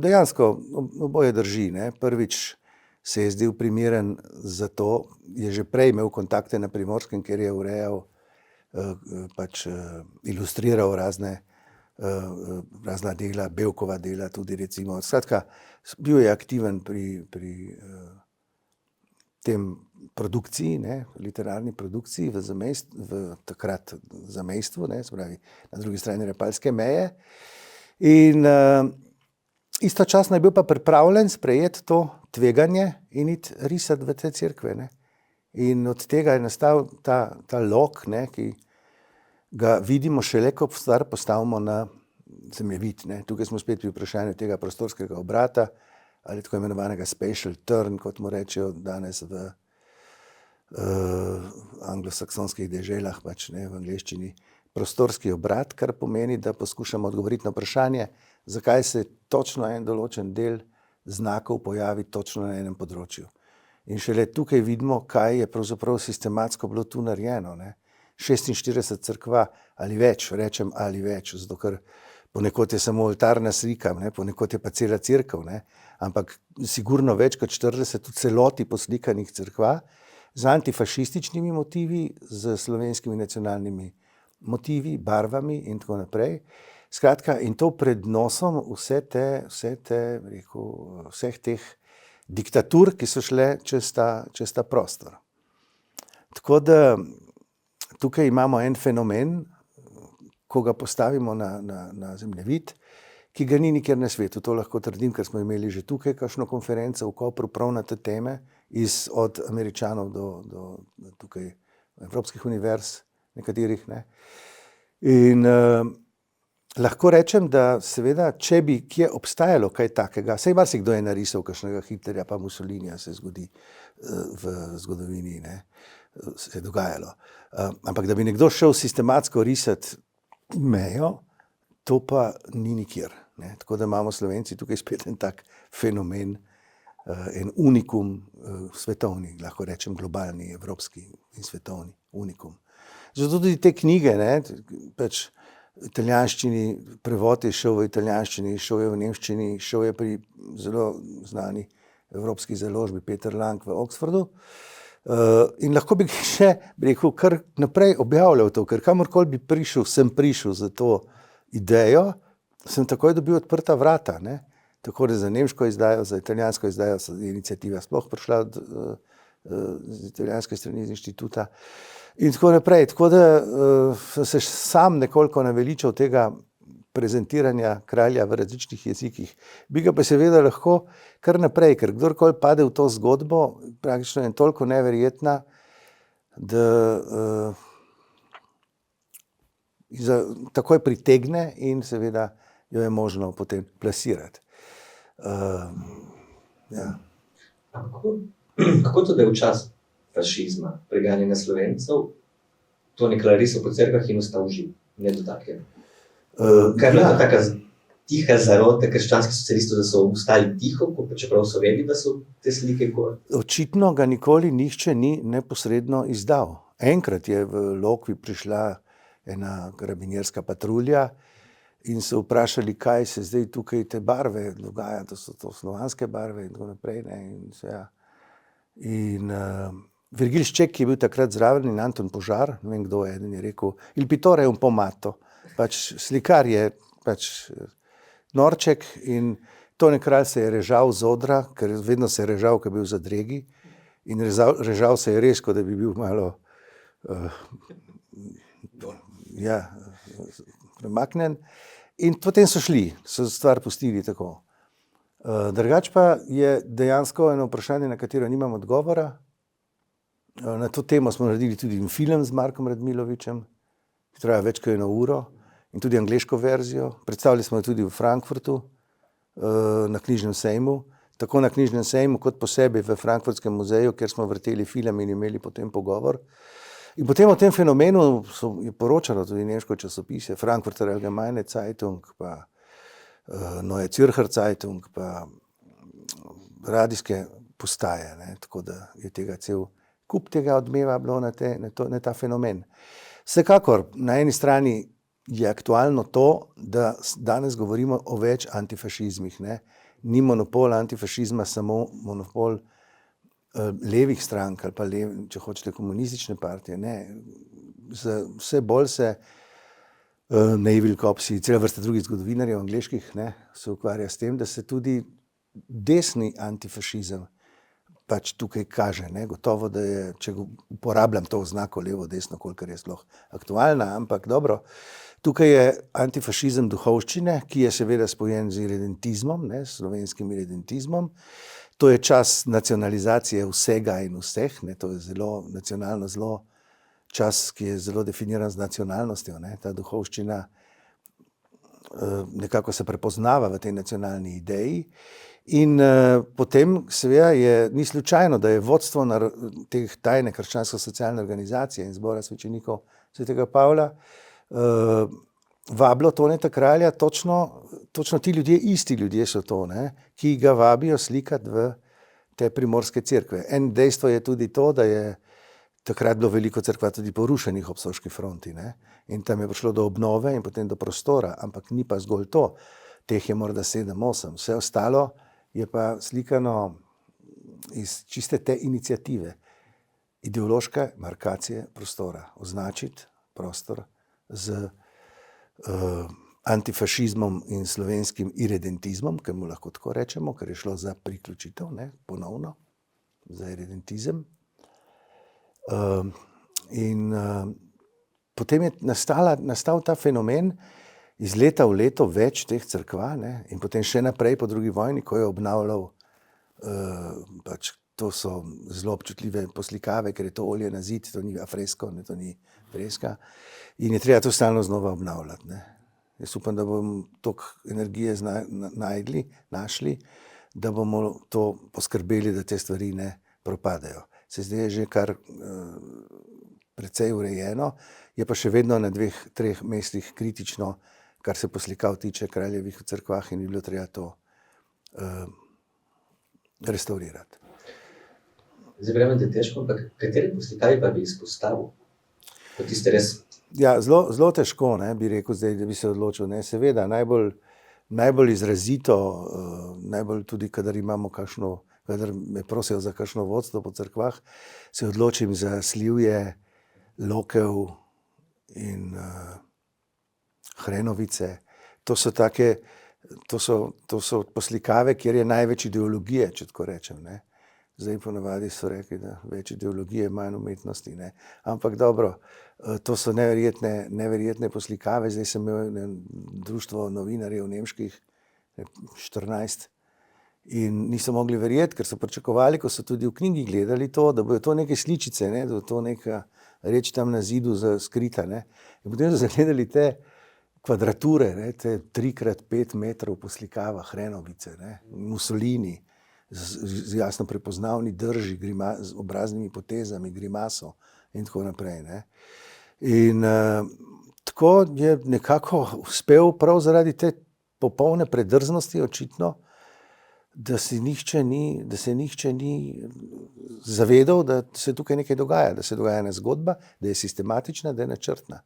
Dejansko oboje drži. Ne. Prvič se je zdel primeren za to, je že prej imel kontakte na Primorskem, kjer je urejal, ilustriral razna dela, Bevkova dela tudi recimo. Skratka, bil je aktiven pri tem produkciji, ne, literarni produkciji v takrat zamejstvu, ne, se pravi na drugi strani Rapalske meje. In istočasno je bil pa pripravljen sprejeti to tveganje in iti risati v te cerkve. Ne. In od tega je nastal ta lok, ne, ki ga vidimo šele, ko stvar postavimo na zemljevid. Ne. Tukaj smo spet pri vprašanju tega prostorskega obrata ali tako imenovanega spatial turn, kot mu rečejo danes v anglosaksonskih deželah, ne, v angleščini. Prostorski obrat, kar pomeni, da poskušamo odgovoriti na vprašanje, zakaj se točno en določen del znakov pojavi točno na enem področju. In šele tukaj vidimo, kaj je pravzaprav sistematsko bilo tu narejeno. Ne. 46 cerkva ali več, rečem ali več, zato ker ponekod je samo oltarna slika, ne, ponekod je pa cela cerkev, ne, ampak sigurno več kot 40 v celoti poslikanih cerkva z antifašističnimi motivi, z slovenskimi nacionalnimi motivi, barvami in tako naprej. Skratka, in to pred nosom vseh teh diktatur, ki so šle čez ta prostor. Tako da tukaj imamo en fenomen, ko ga postavimo na zemljevid, ki ga ni nikjer na svetu. To lahko trdim, ker smo imeli že tukaj kakšno konferenco v Kopru prav na te teme, od Američanov do tukaj evropskih univerz, nekaterih, ne. In lahko rečem, da seveda, če bi kje obstajalo kaj takega, saj marsikdo je narisal kakšnega Hitlerja pa Mussolinija, se zgodi v zgodovini, ne, se je dogajalo. Ampak da bi nekdo šel sistematsko risati mejo, to pa ni nikjer, ne. Tako da imamo Slovenci tukaj spet en tak fenomen, en unikum svetovni, lahko rečem globalni, evropski in svetovni unikum. Zato tudi te knjige, ne, pač italijanščini, prevod je šel v italijanščini, šel je v nemščini, šel je pri zelo znani evropski založbi Peter Lang v Oxfordu. In lahko bi še, bi rekel, kar naprej objavljal to, ker kamorkoli bi sem prišel za to idejo, sem takoj dobil odprta vrata, ne. Tako da za nemško izdajo, za italijansko izdajo je iniciativa sploh prišla z italijanske strani iz inštituta in tako naprej. Tako da sem se sam nekoliko naveličal tega prezentiranja kralja v različnih jezikih. Bi ga pa seveda lahko kar naprej, ker kdorkoli pade v to zgodbo, praktično je toliko neverjetna, da takoj pritegne in seveda jo je možno potem plasirati. Ja. Kako to, da je v čas fašizma, preganjanja Slovencev, to nekaj risal po cerkvah in ostal živ, nedotaknjen? Kaj je bila taka tiha zarota krščanskih socialistov, da so ostali tiho, čeprav so vedeli, da so te slike gor? Očitno ga nikoli nihče ni neposredno izdal. Enkrat je v Lokvi prišla ena karabinjerska patrulja in so vprašali, kaj se zdaj tukaj te barve dogaja, da so to slovanske barve in tako naprej, ne, in Virgil Šček, ki je bil takrat zraven, in Anton Požar, ne vem kdo je, eden je rekel, il pittore è un po' matto, pač slikar je pač norček in Tone Kralj se je režal z odra, ker vedno se je režal, ko je bil v zadregi in režal se je res, kot da bi bil malo premaknen. In potem so šli, so stvar pustili tako. Drugače pa je dejansko eno vprašanje, na katero nimam odgovora. Na to temo smo naredili tudi film z Markom Radmilovičem, ki traja več kot 1 uro, in tudi angleško verzijo. Predstavili smo jo tudi v Frankfurtu, na knjižnem sejmu. Tako na knjižnem sejmu, kot posebej v Frankfurtskem muzeju, kjer smo vrteli film in imeli potem pogovor. In potem o tem fenomenu je poročalo tudi nemško časopise, Frankfurter Allgemeine Zeitung, pa Neue Zürcher Zeitung, pa radijske postaje, ne, tako da je tega cel kup tega odmeva bilo na ta fenomen. Vsekakor, na eni strani je aktualno to, da danes govorimo o več antifašizmih, ne. Ni monopol antifašizma samo monopol levih strank ali pa če hočete komunistične partije, ne. Vse bolj se Neville Copsey, cela vrsta drugih zgodovinarjev angleških, ne, se ukvarja s tem, da se tudi desni antifašizem pač tukaj kaže, ne. Gotovo, da je, če uporabljam to oznako levo, desno, kolikor je sploh aktualna, ampak dobro, tukaj je antifašizem duhovščine, ki je seveda spojen z iredentizmom, ne, s slovenskim iredentizmom. To je čas nacionalizacije vsega in vseh, ne, to je zelo nacionalno zelo čas, ki je zelo definiran z nacionalnostjo, ne, ta duhovščina nekako se prepoznava v tej nacionalni ideji in potem seveda ni slučajno, da je vodstvo teh tajne krščansko-socialne organizacije in zbora svečenikov svetega Pavla vabilo Toneta Kralja, točno ti ljudje, isti ljudje so to, ne, ki ga vabijo slikati v te primorske cerkve. En dejstvo je tudi to, da je takrat bilo veliko cerkva tudi porušenih ob Soški fronti, ne, in tam je prišlo do obnove in potem do prostora, ampak ni pa zgolj to. Teh je morda 7-8, vse ostalo je pa slikano iz čiste te iniciative. Ideološke markacije prostora, označiti prostor z antifašizmom in slovenskim iredentizmom, ker mu lahko tako rečemo, ker je šlo za priključitev, ne, ponovno, za iredentizem. In potem je nastal ta fenomen iz leta v leto več teh cerkva, ne, in potem še naprej po drugi vojni, ko je obnavljal, pač to so zelo občutljive poslikave, ker je to olje na zid, to ni afresko, ne, to ni freska. In je treba to stalno znova obnavljati. Ne. Jaz upam, da bomo toliko energije našli, da bomo to poskrbeli, da te stvari ne propadajo. Se zdaj je že kar precej urejeno, je pa še vedno na 2-3 mestih kritično, kar se poslikav tiče kraljevih v cerkvah in bi bilo treba to restaurirati. Zdaj verjamem, da je težko, ampak katere poslikavi pa bi izpostavil? Kot tiste res... Ja, zelo težko, ne, bi rekel zdaj, da bi se odločil. Ne. Seveda, najbolj izrazito, najbolj tudi, kadar me prosijo za kakšno vodstvo po cerkvah, se odločim za slivje, lokev in hrenovice. To so poslikave, kjer je največ ideologije, če tako rečem, ne. Zdaj ponavadi so rekli, da več ideologije, manj umetnosti, ne. Ampak dobro, to so neverjetne poslikave. Zdaj sem imel društvo novinarjev nemških, 14, in niso mogli verjeti, ker so pričakovali, ko so tudi v knjigi gledali to, da bodo to neke sličice, ne, da bo to neka reč tam na zidu skrita, ne. In potem so zagledali te kvadrature, ne, te 3x5 metrov poslikava, hrenovice, ne, Mussolini, z jasno prepoznavni drži, z obraznimi potezami, grimaso in tako naprej. Ne. In tako je nekako uspel prav zaradi te popolne predrznosti očitno, da se nihče ni zavedal, da se tukaj nekaj dogaja, da se dogaja ena zgodba, da je sistematična, da je načrtna.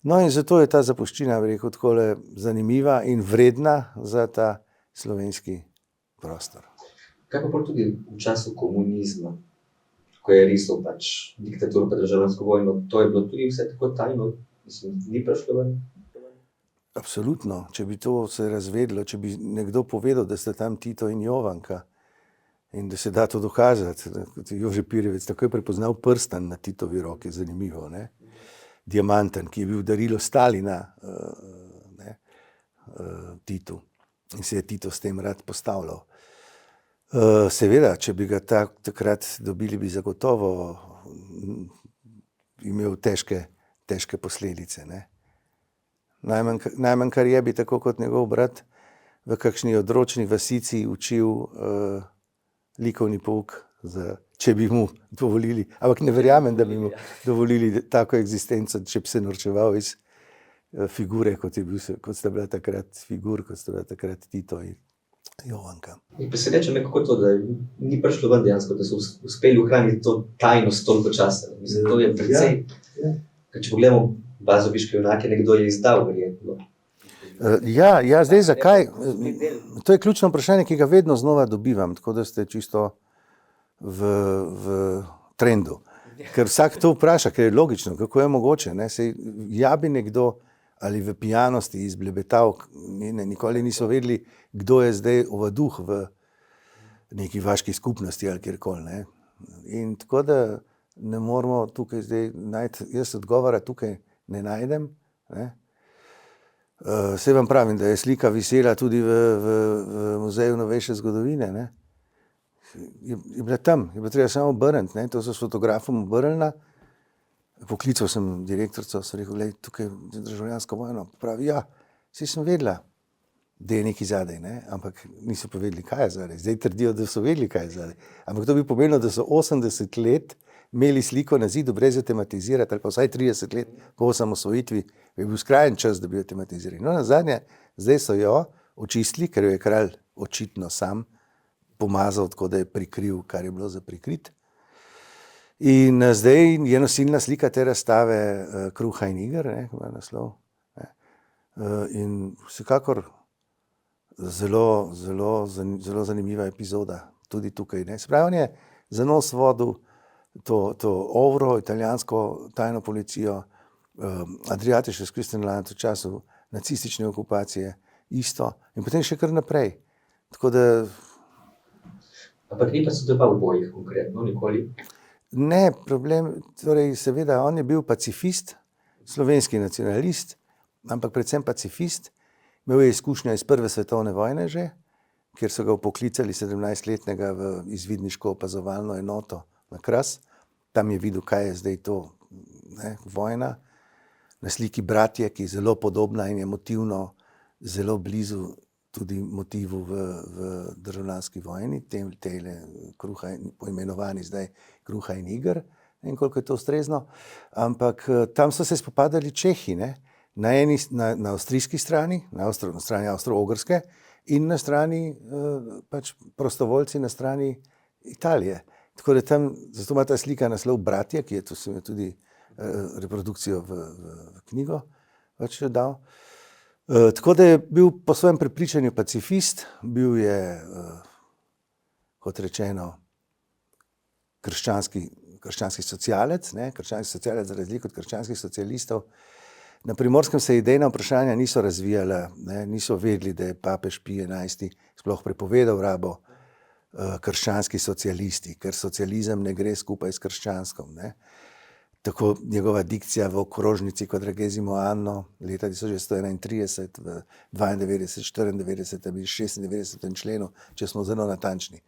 No in zato je ta zapuščina, bi rekel, takole zanimiva in vredna za ta slovenski prostor. Kaj pa tudi v času komunizma, ko je risal pač diktaturo pa državljansko vojno, to je bilo tudi vse tako tajno, mislim, ni prišlo ven? Absolutno, če bi to se razvedlo, če bi nekdo povedal, da sta tam Tito in Jovanka in da se da to dokazati, kot je Jože Pirjevec takoj prepoznal prstan na Titovi roki, zanimivo, ne? Diamanten, ki je bil darilo Stalina Titu in se je Tito s tem rad postavljal. Seveda, če bi ga takrat dobili, bi zagotovo imel težke posledice, ne. Najmanj kar je, bi tako kot njegov brat v kakšni odročni vasici učil likovni pouk, če bi mu dovolili, ampak ne verjamem, da bi mu dovolili tako eksistenco, če bi se norčeval iz figure, kot sta bila takrat Tito in Jovanka. In preseneča me kako to, da ni prišlo ven dejansko, da so uspeli ohraniti to tajnost toliko časa. Mislim, to je precej. Ker če pogledamo Bazoviške junake, nekdo je izdal verjetno. Ja, zdaj zakaj? To je ključno vprašanje, ki ga vedno znova dobivam, tako da ste čisto v trendu. Ker vsak to vpraša, ker je logično, kako je mogoče, ne? Sej jabi nekdo ali v pijanosti izblebetal, nikoli niso vedeli, kdo je zdaj ovaduh v neki vaški skupnosti ali kjerkoli, ne. In tako da ne moramo tukaj zdaj najti, jaz odgovora tukaj ne najdem, ne. Saj vam pravim, da je slika visela tudi v Muzeju novejše zgodovine, ne. Je bila tam, je bilo treba samo obrniti, ne, to so s fotografom obrnila. Poklical sem direktorico, sem rekel, glej, tukaj je državljansko vojno. Pravi, ja, saj sem vedela, da je nekaj zadaj, ne, ampak niso pa vedeli, kaj je zadaj. Zdaj trdijo, da so vedeli, kaj je zadaj. Ampak to bi pomenilo, da so 80 let imeli sliko na zidu brez jo tematizirati, ali pa vsaj 30 let po osamosvojitvi, bi bil skrajen čas, da bi jo tematizirali. No, nazadnje, zdaj so jo očistili, ker jo je kralj očitno sam pomazal, tako da je prikril, kar je bilo za prikrit. In zdaj je nosilna slika te razstave Kruha in iger, ne, ima naslov. Ne. In vsekakor zelo zanimiva epizoda tudi tukaj, ne. Se pravi, on je za nos vodil to OVRO, italijansko tajno policijo, Adriatisch Küstenland v času nacistične okupacije, isto, in potem še kar naprej. Tako da... Ampak ni pa sodeloval v bojih konkretno, nikoli? Ne, problem, torej seveda, on je bil pacifist slovenski nacionalist, ampak predvsem pacifist. Imel je izkušnjo iz Prve svetovne vojne že, kjer so ga upoklicali 17-letnega v izvidniško opazovalno enoto na Kras. Tam je videl, kaj je zdaj to, ne, vojna. Na sliki Bratje, ki je zelo podobna in je motivno zelo blizu tudi motivu v državljanski vojni, tele Kruha, poimenovani zdaj Kruha in Iger, ne vem, koliko je to ustrezno, ampak tam so se spopadali Čehi, ne? Na avstrijski strani, na strani Avstro-Ogrske in na strani pač prostovoljci na strani Italije. Tako da tam, zato ima ta slika naslov Bratje, ki je to sem tudi reprodukcijo v knjigo pač dal. Tako da je bil po svojem prepričanju pacifist, bil je, kot rečeno, krščanski socialec, ne? Krščanski socialec za razliko od krščanskih socialistov. Na Primorskem se idejna vprašanja niso razvijala, ne? Niso vedeli, da je papež Pij XI sploh prepovedal rabo krščanski socialisti, ker socializem ne gre skupaj s krščanskom, ne? Tako njegova dikcija v okrožnici Quadragesimo anno leta 1931 v 92, 94 in 96 členu, če smo zelo natančni.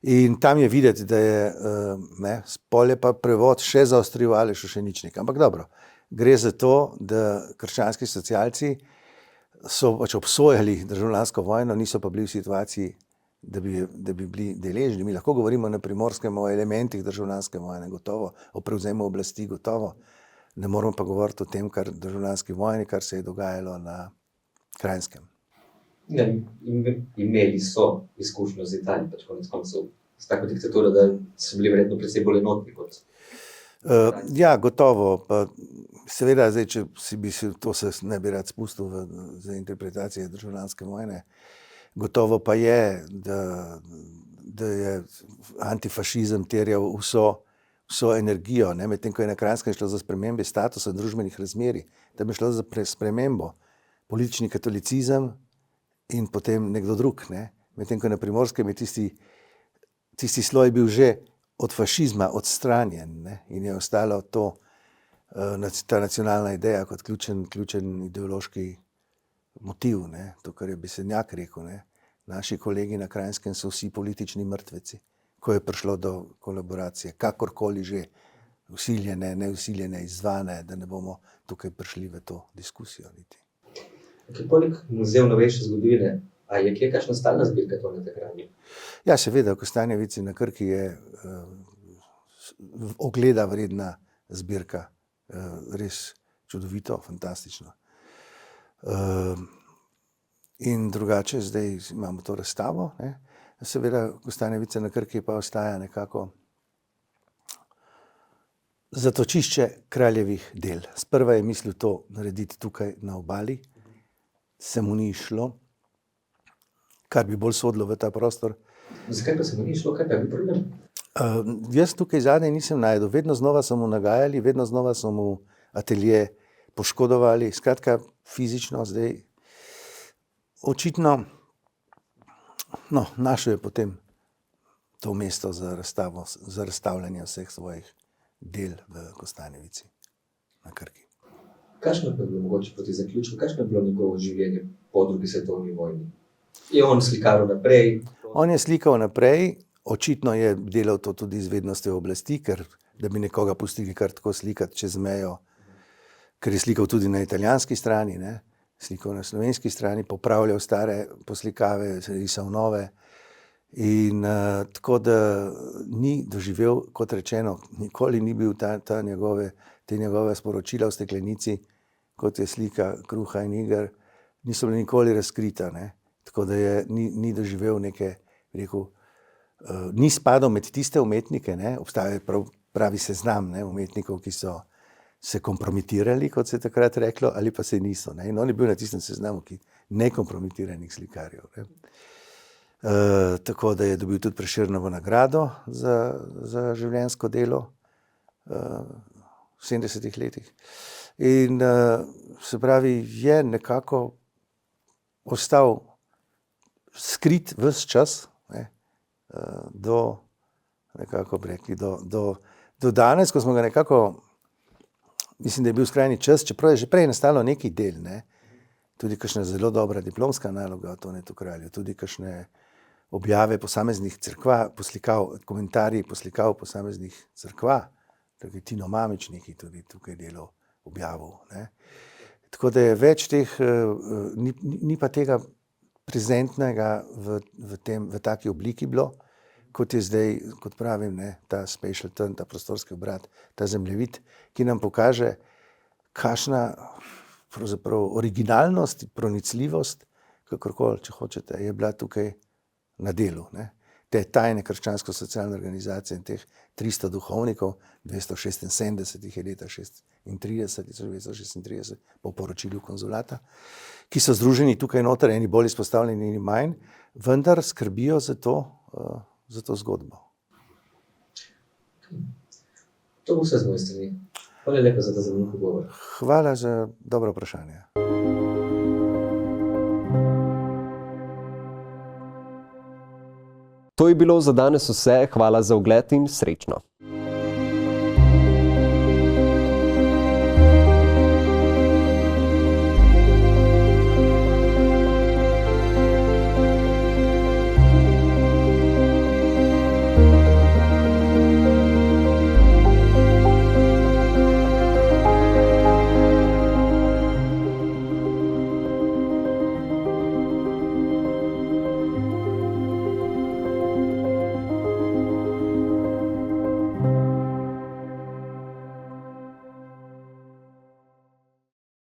In tam je videti, da je spolje pa prevod še zaostril Aleš Ušeničnik. Ampak dobro, gre za to, da krščanski socialci so pač obsojali državljansko vojno, niso pa bili v situaciji, da bi bili deležni. Mi lahko govorimo na Primorskem o elementih državljanske vojne, gotovo, o prevzemu oblasti, gotovo. Ne moramo pa govoriti o tem, kar državljanski vojni, kar se je dogajalo na Kranjskem. Ne, imeli so izkušnjo z Italijo, pač konec koncev s tako diktaturo, da so bili verjetno precej bolj enotni kot. Ja, gotovo. Pa seveda, zdaj, če to se ne bi rad spustil za interpretacije državljanske vojne, gotovo pa je, da je antifašizem terjal vso energijo, ne? Medtem ko je na Kranjskem šlo za spremembe statusa družbenih razmerij, tam je šlo za spremembo politični katolicizem in potem nekdo drug, ne? Medtem ko na Primorskem je tisti sloj bil že od fašizma odstranjen, ne? In je ostalo ta nacionalna ideja kot ključen ideološki motiv, ne? To, kar je Besednjak rekel, ne? Naši kolegi na Kranjskem so vsi politični mrtveci, ko je prišlo do kolaboracije, kakorkoli že, vsiljene, neusiljene, izzvane, da ne bomo tukaj prišli v to diskusijo niti. Poleg muzejev novejše zgodovine, a je kje kakšna stalna zbirka Toneta Kralja? Ja, seveda, v Kostanjevici na Krki je ogleda vredna zbirka, res čudovito, fantastično. In drugače, zdaj imamo to razstavo, ne? Seveda, Kostanjevica na Krki pa ostaja nekako zatočišče kraljevih del. Sprva je mislil to narediti tukaj na obali, se mu ni šlo, kar bi bolj sodilo v ta prostor. Zakaj pa se mu ni šlo, kaj pa je bil problem? Jaz tukaj zadnje nisem našel, vedno znova so mu nagajali, vedno znova so mu atelje poškodovali, skratka fizično zdaj očitno, našel je potem to mesto za razstavljanje vseh svojih del v Kostanjevici na Krki. Kakšno je bilo mogoče proti zaključku, kakšno je bilo njegovo življenje po drugi svetovni vojni? Je on slikal naprej? On je slikal naprej, očitno je delal to tudi z vednostjo oblasti, ker da bi nekoga pustili kar tako slikati čez mejo, ker je slikal tudi na italijanski strani, ne? Slikal na slovenski strani, popravljal stare poslikave, risal nove. In tako da ni doživel, kot rečeno, nikoli ni bil te njegove sporočila v steklenici, kot je slika Kruha in Iger, niso bili nikoli razkrita, ne? Tako da ni doživel neke, rekel, ni spadal med tiste umetnike, ne? Obstaja pravi seznam, ne, umetnikov, ki so se kompromitirali, kot se je takrat reklo, ali pa se niso, ne? In on je bil na tistem seznamu nekompromitiranih slikarjev, ne? Tako da je dobil tudi Prešernovo nagrado za življenjsko delo v 70 letih. In se pravi, je nekako ostal skrit ves čas, ne, nekako bi rekli, do danes, ko smo ga nekako mislim, da je bil skrajni čas, čeprav je že prej nastalo nekaj del, ne? Tudi kakšna zelo dobra diplomska naloga o Tonetu Kralju, tudi kakšne objave posameznih cerkva, komentarji poslikav posameznih cerkva, tako je Tino Mamič neki tudi tukaj delal objavil. Ne? Tako da je več teh, ni pa tega prezentnega v taki obliki bilo, kot je zdaj, kot pravim, ne, ta spatial turn, ta prostorski obrat, ta zemljevid, ki nam pokaže, kakšna pravzaprav originalnost, pronicljivost, kakorkoli, če hočete, je bila tukaj na delu. Ne. Te tajne krščansko-socialne organizacije in teh 300 duhovnikov, 276 jih je leta 1936, po poročilu konzulata, ki so združeni tukaj noter, eni bolj izpostavljeni, eni manj, vendar skrbijo za to zgodbo. To bo vse z moje strani. Hvala lepa za ta zanimiv pogovor. Hvala za dobro vprašanje. To je bilo za danes vse. Hvala za ogled in srečno.